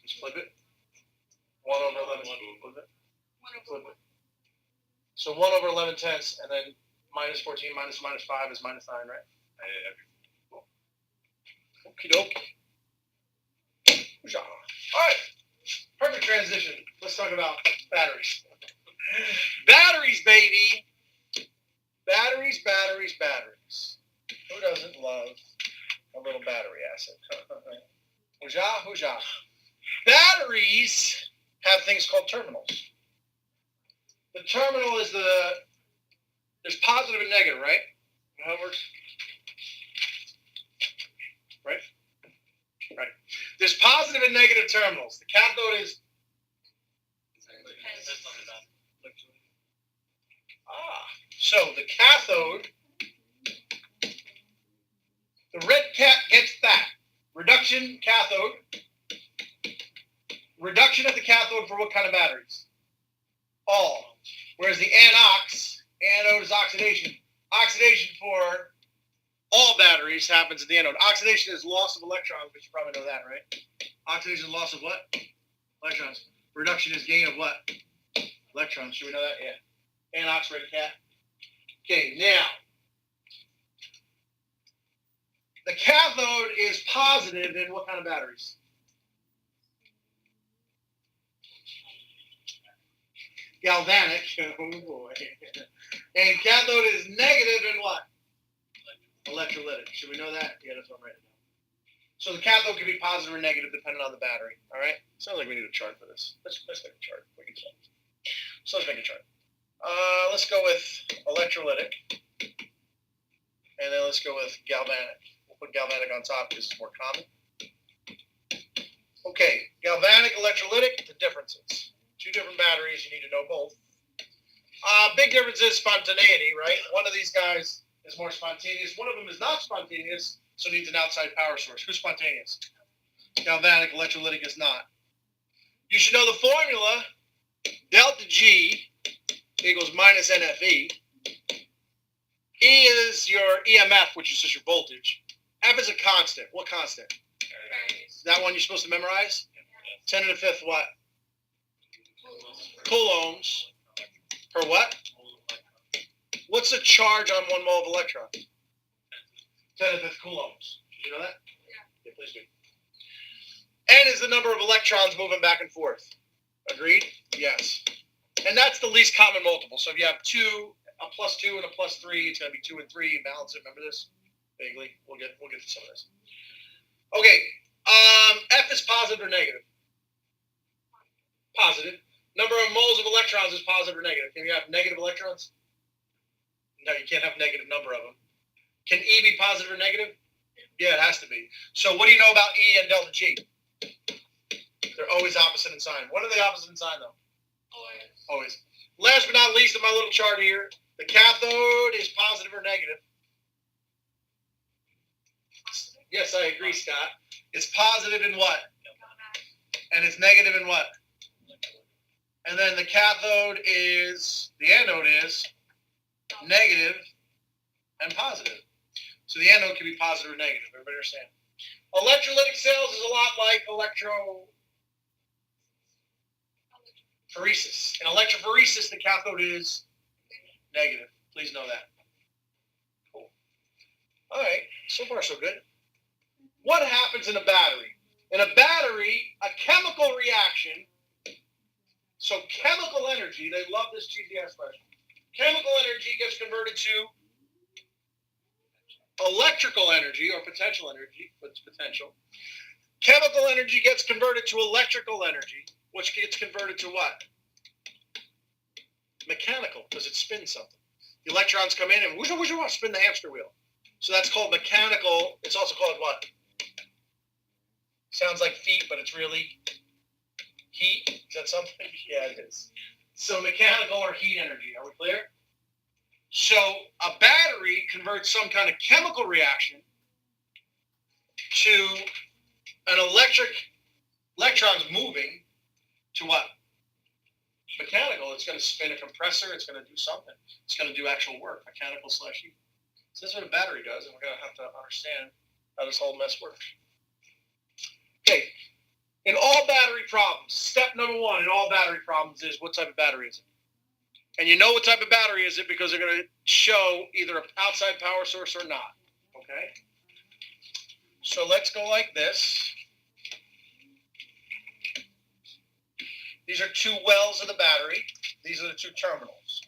Just flip it. 1 over 11. Flip it. 1 over 1. So 1 over 11 tenths, and then minus 14 minus 5 is minus 9, right? Okie doke. All right. Perfect transition. Let's talk about batteries. Batteries, baby. Batteries. Who doesn't love a little battery acid? Hoojah. Batteries have things called terminals. The terminal is there's positive and negative, right? How it works? Right? There's positive and negative terminals. The cathode is so the cathode, the red cat gets that. Reduction cathode. Reduction at the cathode for what kind of batteries? All. Whereas the anode is oxidation. Oxidation for all batteries happens at the anode. Oxidation is loss of electrons, but you probably know that, right? Oxidation is loss of what? Electrons. Reduction is gain of what? Electrons. Should we know that? Yeah. Anox, red cat. Okay, now. The cathode is positive in what kind of batteries? Galvanic. Oh boy. And cathode is negative in what? Electrolytic. Should we know that? Yeah, that's what I'm writing down. So the cathode can be positive or negative depending on the battery. All right? Sounds like we need a chart for this. Let's make a chart. We can do that. So let's make a chart. Let's go with electrolytic. And then let's go with galvanic. We'll put galvanic on top because it's more common. Okay, galvanic, electrolytic, the differences. 2 different batteries, you need to know both. Big difference is spontaneity, right? One of these guys is more spontaneous. One of them is not spontaneous, so needs an outside power source. Who's spontaneous? Galvanic, electrolytic is not. You should know the formula. Delta G equals minus NFE. E is your EMF, which is just your voltage. F is a constant. What constant? That one you're supposed to memorize? 10 to the 5th what? Coulombs. Per what? What's the charge on 1 mole of electron? 10 to the 5th coulombs. Did you know that? Yeah, please do. N is the number of electrons moving back and forth. Agreed? Yes. And that's the least common multiple. So if you have 2, a plus 2 and a plus 3, it's going to be 2 and 3. Balance it. Remember this? Vaguely. We'll get to some of this. Okay. F is positive or negative? Positive. Number of moles of electrons is positive or negative. Can you have negative electrons? No, you can't have negative number of them. Can E be positive or negative? Yeah, it has to be. So what do you know about E and delta G? They're always opposite in sign. What are they opposite in sign, though? Always. Last but not least in my little chart here, the cathode is positive or negative? Yes, I agree, Scott. It's positive in what? And it's negative in what? And then the cathode is, the anode is negative and positive. So the anode can be positive or negative. Everybody understand? Electrolytic cells is a lot like electrophoresis. In electrophoresis, the cathode is negative. Please know that. Cool. All right. So far, so good. What happens in a battery? In a battery, a chemical reaction. So chemical energy, they love this cheesy ass question. Chemical energy gets converted to electrical energy or potential energy, but it's potential. Chemical energy gets converted to electrical energy, which gets converted to what? Mechanical, because it spins something. The electrons come in and whoosh, whoosh, whoosh, spin the hamster wheel. So that's called mechanical. It's also called what? Sounds like feet, but it's really heat. Is that something? Yeah, it is. So mechanical or heat energy. Are we clear? So a battery converts some kind of chemical reaction to an electrons moving to what? Mechanical. It's going to spin a compressor. It's going to do something. It's going to do actual work. Mechanical / heat. So this is what a battery does, and we're going to have to understand how this whole mess works. Okay. In all battery problems, step number 1 in all battery problems is what type of battery is it? And you know what type of battery is it because they're going to show either an outside power source or not. Okay? So let's go like this. These are 2 wells of the battery. These are the 2 terminals.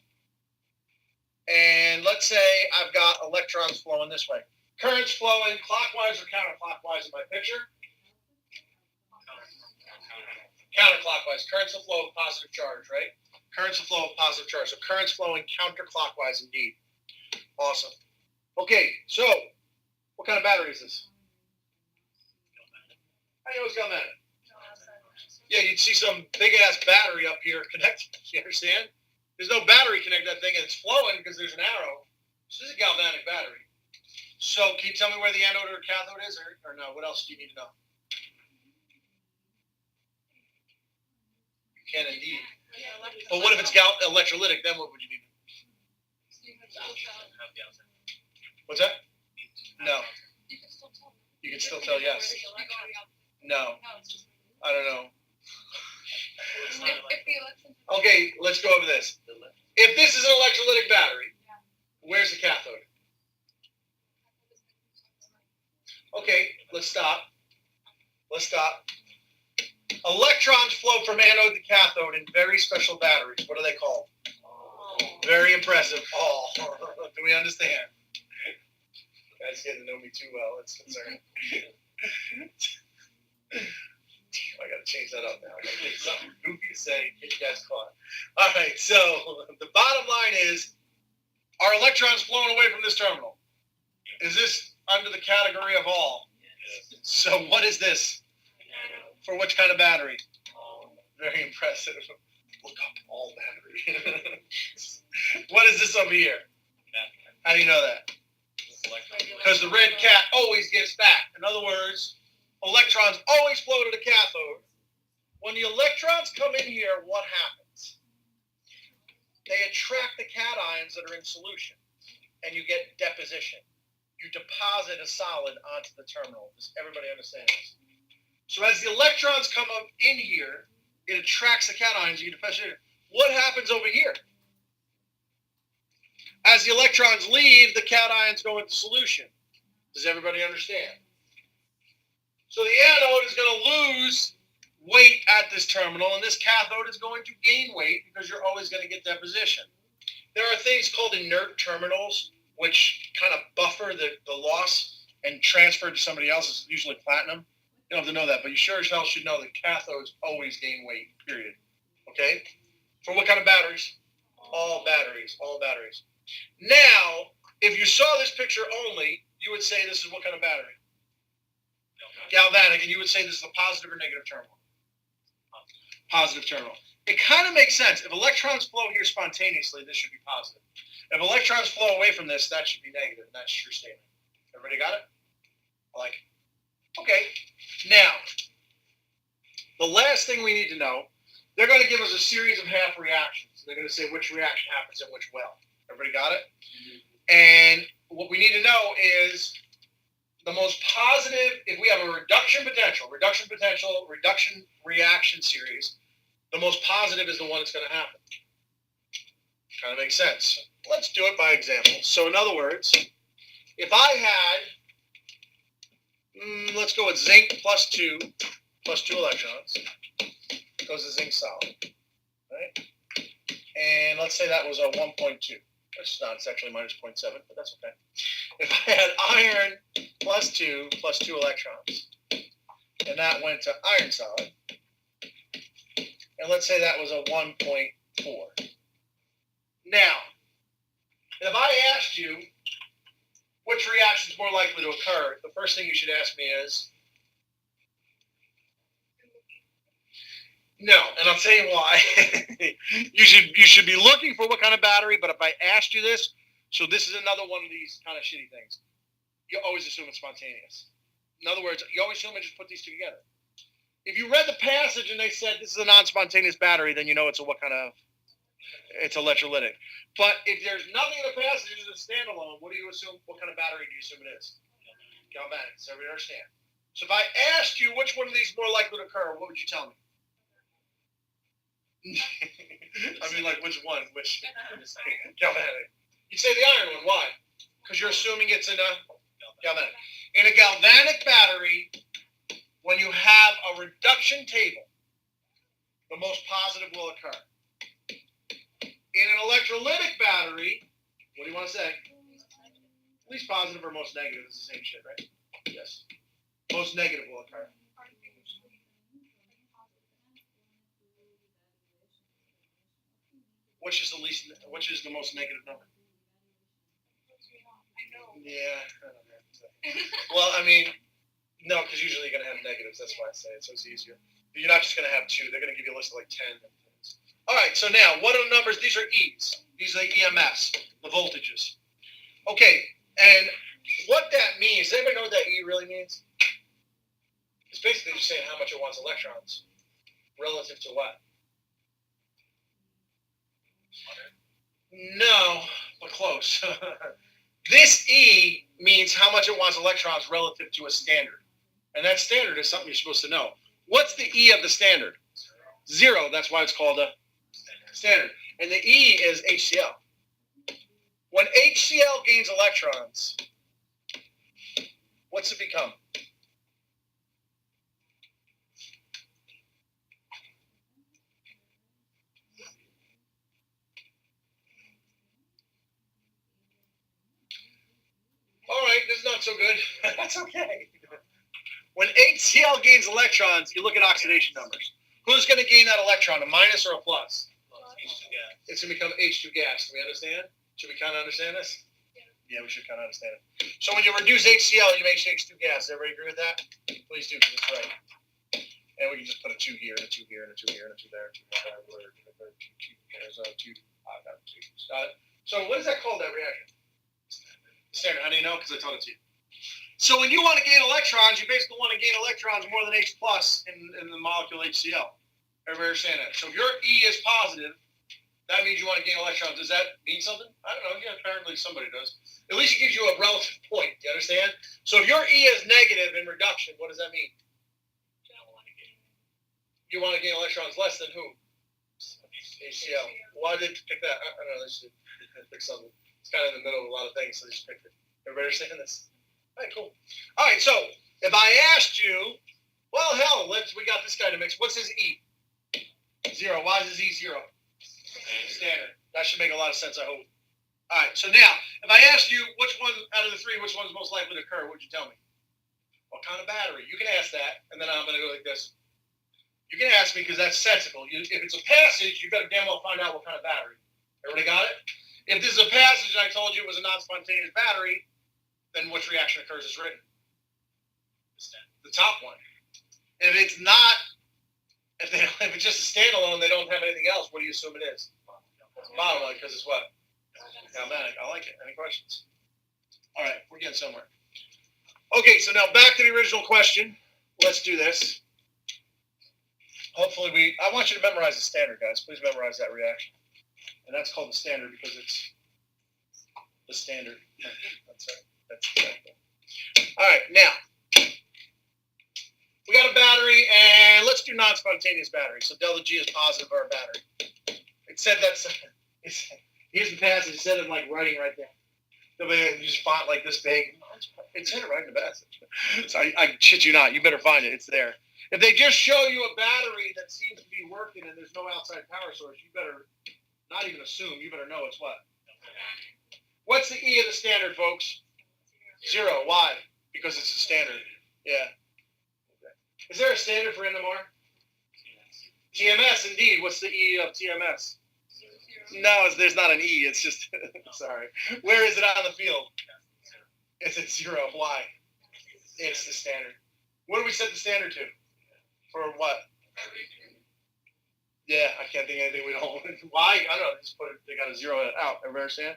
And let's say I've got electrons flowing this way. Currents flowing clockwise or counterclockwise in my picture? Counterclockwise. Currents will flow of positive charge, right? Currents will flow of positive charge. So currents flowing counterclockwise indeed. Awesome. Okay, so what kind of battery is this? How do you always got that? Yeah, you'd see some big ass battery up here connected. You understand? There's no battery connected to that thing, and it's flowing because there's an arrow. So this is a galvanic battery. So can you tell me where the anode or cathode is, or no? What else do you need to know? You can indeed. But what if it's electrolytic? Then what would you need? What's that? No. You can still tell yes. No. I don't know. Okay, let's go over this. If this is an electrolytic battery, where's the cathode? Okay, let's stop. Electrons flow from anode to cathode in very special batteries. What are they called? Very impressive. Oh, do we understand? You guys get to know me too well. It's concerning. I got to change that up now. I got to get something goofy to say. Get you guys caught. All right. So the bottom line is, are electrons flowing away from this terminal? Is this under the category of all? Yes. So what is this? For which kind of battery? Very impressive. Look up all battery. What is this over here? How do you know that? Because the red cat always gives back. In other words, electrons always flow to the cathode. When the electrons come in here, what happens? They attract the cations that are in solution, and you get deposition. You deposit a solid onto the terminal. Does everybody understand this? So as the electrons come up in here, it attracts the cations. You deposit. What happens over here? As the electrons leave, the cations go into solution. Does everybody understand? So the anode is going to lose weight at this terminal, and this cathode is going to gain weight because you're always going to get deposition. There are things called inert terminals which kind of buffer the loss and transfer to somebody else, is usually platinum. You don't have to know that, but you sure as hell should know that cathodes always gain weight, period. Okay? For what kind of batteries? All batteries. All batteries. Now, if you saw this picture only, you would say this is what kind of battery? Galvanic, and you would say this is a positive or negative terminal? Positive terminal. It kind of makes sense. If electrons flow here spontaneously, this should be positive. If electrons flow away from this, that should be negative, and that's your statement. Everybody got it? I like it. Okay. Now, the last thing we need to know, they're going to give us a series of half reactions. They're going to say which reaction happens in which well. Everybody got it? And what we need to know is the most positive, if we have a reduction reaction series, the most positive is the one that's going to happen. Kind of makes sense. Let's do it by example. So in other words, if I had, let's go with zinc plus two electrons, goes to zinc solid, right? And let's say that was a 1.2. It's not, it's actually minus 0.7, but that's okay. If I had iron plus two electrons, and that went to iron solid, and let's say that was a 1.4. Now, if I asked you which reaction is more likely to occur, the first thing you should ask me is, no, and I'll tell you why. you should be looking for what kind of battery, but if I asked you this, so this is another one of these kind of shitty things. You always assume it's spontaneous. In other words, you always assume I just put these two together. If you read the passage and they said this is a non-spontaneous battery, then you know it's it's electrolytic. But if there's nothing in the passage, it's a standalone, what do you assume? What kind of battery do you assume it is? Galvanic. Does everybody understand? So if I asked you which one of these is more likely to occur, what would you tell me? I mean, like, which one? Which? Galvanic. You'd say the iron one. Why? Because you're assuming it's in a galvanic. In a galvanic battery, when you have a reduction table, the most positive will occur. In an electrolytic battery, what do you want to say? Least positive or most negative is the same shit, right? Yes. Most negative will occur. Which is the most negative number? Yeah. I don't know. Well, I mean, no, because usually you're going to have negatives. That's why I say it, so it's easier. You're not just going to have two. They're going to give you a list of like 10 things. All right, so now, what are the numbers? These are E's. These are the EMFs, the voltages. Okay, and what that means, does anybody know what that E really means? It's basically just saying how much it wants electrons relative to what? No, but close. This E means how much it wants electrons relative to a standard. And that standard is something you're supposed to know. What's the E of the standard? 0. That's why it's called a standard. And the E is HCl. When HCl gains electrons, what's it become? All right, this is not so good. That's okay. When HCl gains electrons, you look at oxidation numbers. Who's going to gain that electron, a minus or a plus? H2 gas. It's going to become H2 gas. Do we understand? Should we kind of understand this? Yeah, we should kind of understand it. So when you reduce HCl, you make H2 gas. Everybody agree with that? Please do, because it's right. And we can just put a 2 here, and a 2 here, and a 2 here, and a 2 there, and a 2 there, there's a 2. So what is that called, that reaction? Standard. How do you know? Because I told it to you. So when you want to gain electrons, you basically want to gain electrons more than H plus in the molecule HCl. Everybody understand that? So if your E is positive, that means you want to gain electrons. Does that mean something? I don't know. Yeah, apparently somebody does. At least it gives you a relative point. You understand? So if your E is negative in reduction, what does that mean? You want to gain electrons less than who? HCl. Why did they pick that? I don't know. They should pick something. It's kind of in the middle of a lot of things, so they just picked it. Everybody understand this? All right, cool. All right, so if I asked you, well, hell, we got this guy to mix. What's his E? 0. Why is his E 0? Standard. That should make a lot of sense, I hope. All right. So now, if I asked you which one out of the three, which one's most likely to occur, what would you tell me? What kind of battery? You can ask that, and then I'm going to go like this. You can ask me because that's sensical. If it's a passage, you better damn well find out what kind of battery. Everybody got it? If this is a passage and I told you it was a non-spontaneous battery, then which reaction occurs is written? The top one. If it's not, if it's just a standalone, they don't have anything else, what do you assume it is? Bottom line, because it's what? Galvanic. I like it. Any questions? All right, we're getting somewhere. Okay, so now back to the original question. Let's do this. Hopefully I want you to memorize the standard, guys. Please memorize that reaction. And that's called the standard because it's the standard. That's right. That's exactly. All right, now we got a battery, and let's do non-spontaneous battery. So delta G is positive for our battery. It said that's. Here's the passage. It said it like writing right there. You just font like this big. It said it right in the passage. So I shit you not. You better find it. It's there. If they just show you a battery that seems to be working and there's no outside power source, you better not even assume. You better know it's what. What's the E of the standard, folks? 0. Why? Because it's a standard. Yeah. Okay. Is there a standard for NMR? TMS, indeed. What's the E of TMS? No, there's not an E. It's just, sorry. Where is it on the field? It's at 0. Why? It's the standard. What do we set the standard to? For what? Yeah, I can't think of anything we don't. Why? I don't know. Just put it, they got to zero it out. Everybody understand?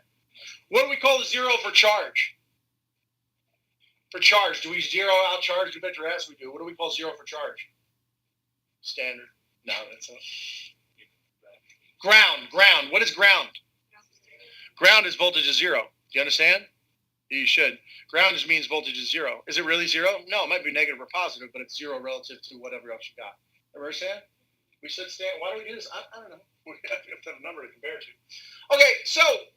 What do we call the 0 for charge? For charge, do we zero out charge? You bet your ass we do. What do we call 0 for charge? Standard. No, that's not. Ground. Ground. What is ground? Ground is voltage is 0. Do you understand? You should. Ground just means voltage is 0. Is it really 0? No, it might be negative or positive, but it's 0 relative to whatever else you got. Understand? We should stand. Why do we do this? I don't know. We have to have a number to compare to. Okay, so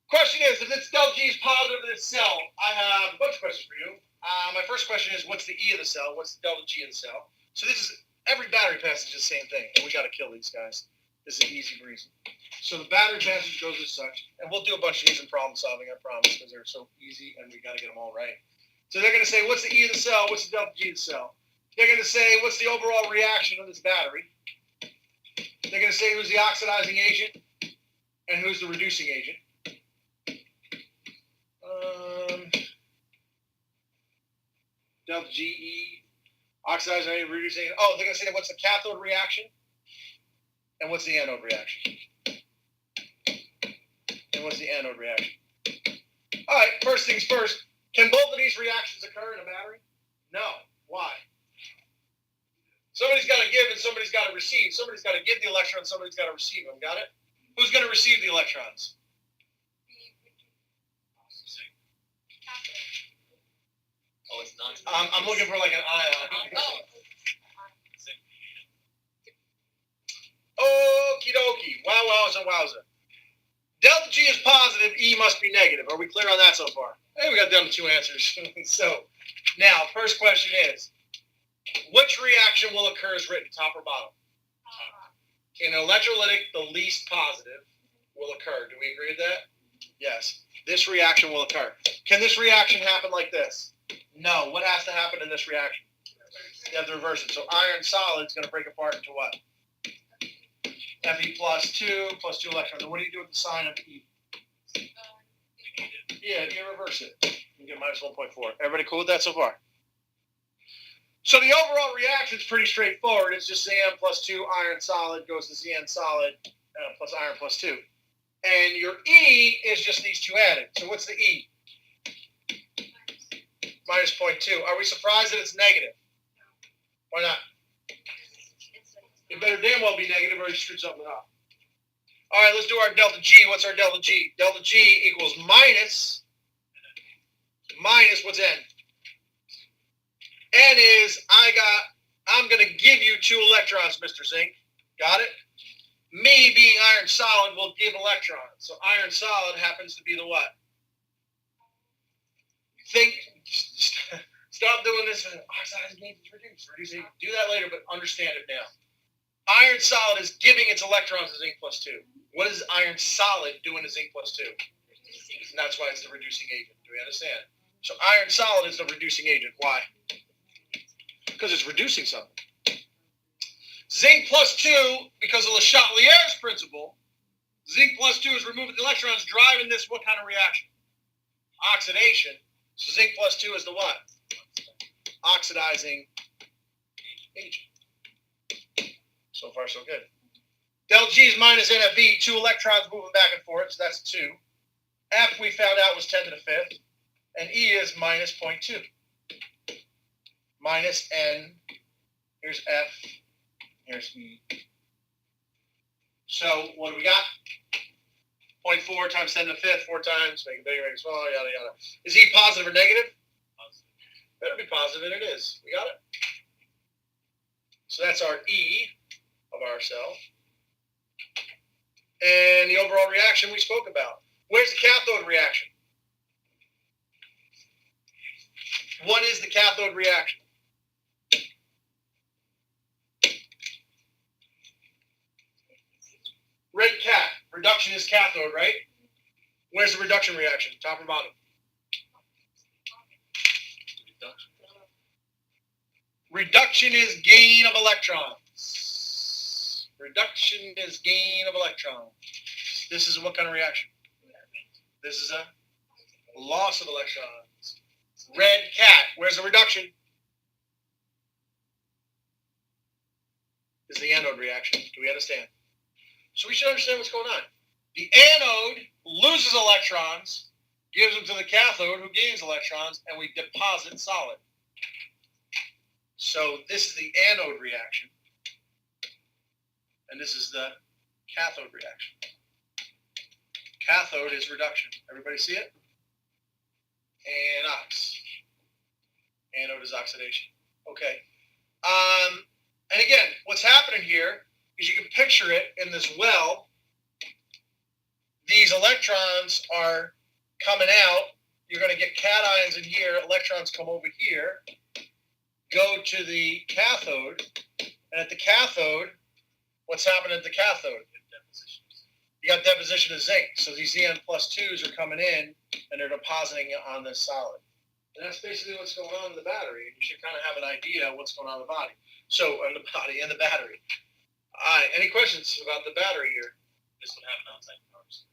question is, if this delta G is positive in this cell, I have a bunch of questions for you. My first question is, what's the E of the cell? What's the delta G of the cell? So this is every battery passage is the same thing, and we got to kill these guys. This is easy breezy. So the battery passage goes as such, and we'll do a bunch of these in problem solving, I promise, because they're so easy, and we got to get them all right. So they're going to say, what's the E of the cell? What's the delta G of the cell? They're going to say, what's the overall reaction of this battery? They're going to say who's the oxidizing agent and who's the reducing agent. Delta G, E, oxidizing agent, reducing agent. Oh, they're going to say what's the cathode reaction and what's the anode reaction. And what's the anode reaction? All right, first things first. Can both of these reactions occur in a battery? No. Why? Somebody's got to give and somebody's got to receive. Somebody's got to give the electrons, somebody's got to receive them. Got it? Who's going to receive the electrons? Oh, it's not. I'm looking for like an ion. Okie dokie. Wow, wowza, wowza. Delta G is positive, E must be negative. Are we clear on that so far? Hey, we got down to 2 answers. So, now, first question is, which reaction will occur as written, top or bottom? In an electrolytic, the least positive will occur. Do we agree with that? Yes. This reaction will occur. Can this reaction happen like this? No. What has to happen in this reaction? You have to reverse it. So iron solid is going to break apart into what? Fe plus 2 electrons. And what do you do with the sign of E? Yeah, you reverse it. You get minus 1.4. Everybody cool with that so far? So the overall reaction is pretty straightforward. It's just Zn plus 2 iron solid goes to Zn solid plus iron plus 2. And your E is just these two added. So what's the E? Minus 0.2. Are we surprised that it's negative? Why not? It better damn well be negative or you screwed something up. All right, let's do our delta G. What's our delta G? Delta G equals minus what's N? N is I'm going to give you 2 electrons, Mr. Zinc. Got it? Me being iron solid will give electrons. So iron solid happens to be the what? Stop doing this and oxidizing agents reduce. Do that later, but understand it now. Iron solid is giving its electrons to zinc plus 2. What is iron solid doing to zinc plus 2? And that's why it's the reducing agent. Do we understand? So iron solid is the reducing agent. Why? Because it's reducing something. Zinc plus 2, because of Le Chatelier's principle, zinc plus 2 is removing the electrons, driving this what kind of reaction? Oxidation. So zinc plus 2 is the what? Oxidizing agent. So far, so good. Del G is minus NFE, 2 electrons moving back and forth, so that's 2. F we found out was 10 to the 5th. And E is minus 0.2. Minus N. Here's F. Here's E. So what do we got? 0.4 times 10 to the 5th, 4 times, make it bigger, make it smaller, yada, yada. Is E positive or negative? Positive. Better be positive, and it is. We got it? So that's our E of our cell. And the overall reaction we spoke about. Where's the cathode reaction? What is the cathode reaction? Red cat. Reduction is cathode, right? Where's the reduction reaction? Top and bottom. Reduction is gain of electrons. Reduction is gain of electrons. This is what kind of reaction? This is a loss of electrons. Red cat. Where's the reduction? Is the anode reaction. Do we understand? So we should understand what's going on. The anode loses electrons, gives them to the cathode who gains electrons, and we deposit solid. So this is the anode reaction. And this is the cathode reaction. Cathode is reduction. Everybody see it? And ox. Anode is oxidation. Okay. And again, what's happening here is you can picture it in this well. These electrons are coming out. You're going to get cations in here. Electrons come over here, go to the cathode. And at the cathode, what's happening at the cathode? You got deposition of zinc. So these Zn plus 2s are coming in, and they're depositing it on this solid. And that's basically what's going on in the battery. You should kind of have an idea of what's going on in the body. So, in the body and the battery. All right, any questions about the battery here? This would have an outside power source.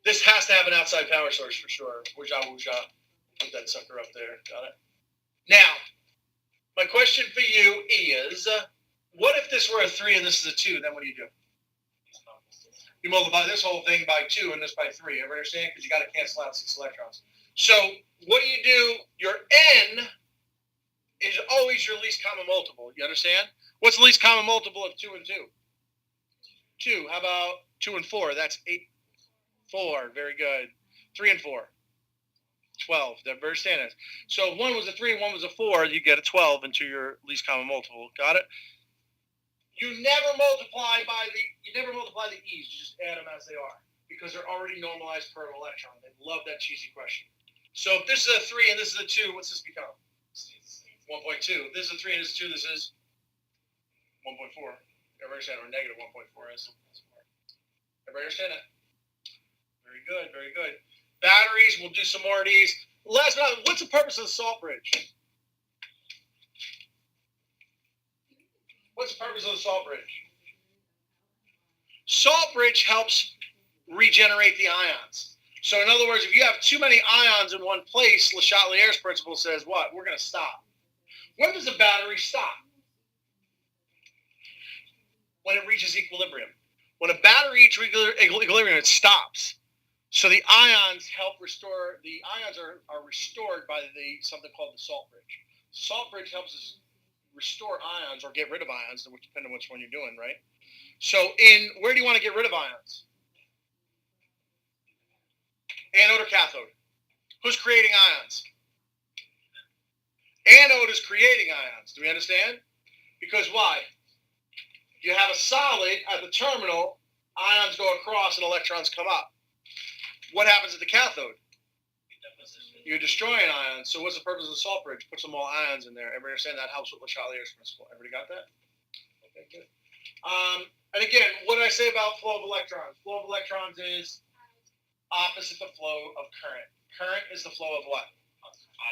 This has to have an outside power source for sure. Wuja, wuja. Put that sucker up there. Got it? Now, my question for you is, what if this were a 3 and this is a 2? Then what do? You multiply this whole thing by 2 and this by 3. Ever understand? Because you got to cancel out 6 electrons. So what do? Your N is always your least common multiple. You understand? What's the least common multiple of 2 and 2? 2. How about 2 and 4? That's 8. 4. Very good. 3 and 4. 12. That understand it. So if one was a 3 and one was a 4, you get a 12 into your least common multiple. Got it? You never multiply the E's. You just add them as they are because they're already normalized per electron. They love that cheesy question. So if this is a 3 and this is a 2, what's this become? 1.2. This is a 3 and this is 2. This is 1.4. Everybody understand? Or negative 1.4 is. Everybody understand that? Very good. Very good. Batteries. We'll do some more of these. Last one. What's the purpose of the salt bridge? What's the purpose of the salt bridge? Salt bridge helps regenerate the ions. So in other words, if you have too many ions in one place, Le Chatelier's principle says what? We're going to stop. When does a battery stop? When it reaches equilibrium. When a battery reaches equilibrium, it stops. So the ions help restore. The ions are restored by something called the salt bridge. Salt bridge helps us restore ions or get rid of ions, depending on which one you're doing, right? So where do you want to get rid of ions? Anode or cathode? Who's creating ions? Anode is creating ions. Do we understand? Because why? You have a solid at the terminal, ions go across and electrons come up. What happens at the cathode? You're destroying ions. So what's the purpose of the salt bridge? Put some more ions in there. Everybody understand that helps with Le Chatelier's principle? Everybody got that? Okay, good. And again, what did I say about flow of electrons? Flow of electrons is opposite the flow of current. Current is the flow of what?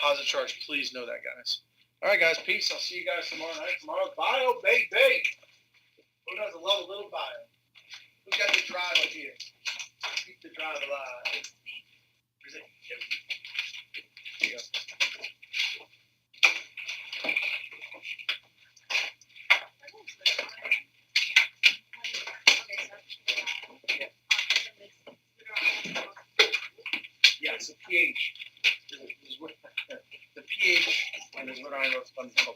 Positive charge. Please know that, guys. All right, guys. Peace. I'll see you guys tomorrow night. Tomorrow's bio, baby. Who doesn't love a little bio? Who's got the drive up here? Keep the drive alive. Where's it? Here you go. Yeah, so pH is what the pH and the litter iron is fundamental.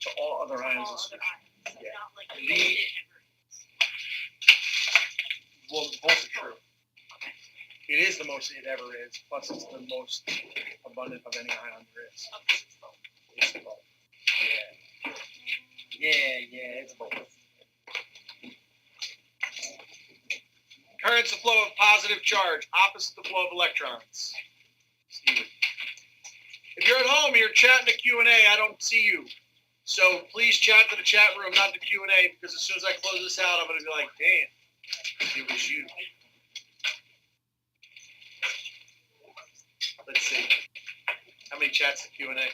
To all other ions in solution. Yeah. Well, both are true. It is the most it ever is, plus it's the most abundant of any ion there is. It's both. Yeah, it's both. Current's the flow of positive charge, opposite the flow of electrons. Steven. If you're at home, you're chatting to Q&A, I don't see you. So please chat to the chat room, not the Q&A, because as soon as I close this out, I'm going to be like, damn, it was you. Let's see. How many chats to Q&A?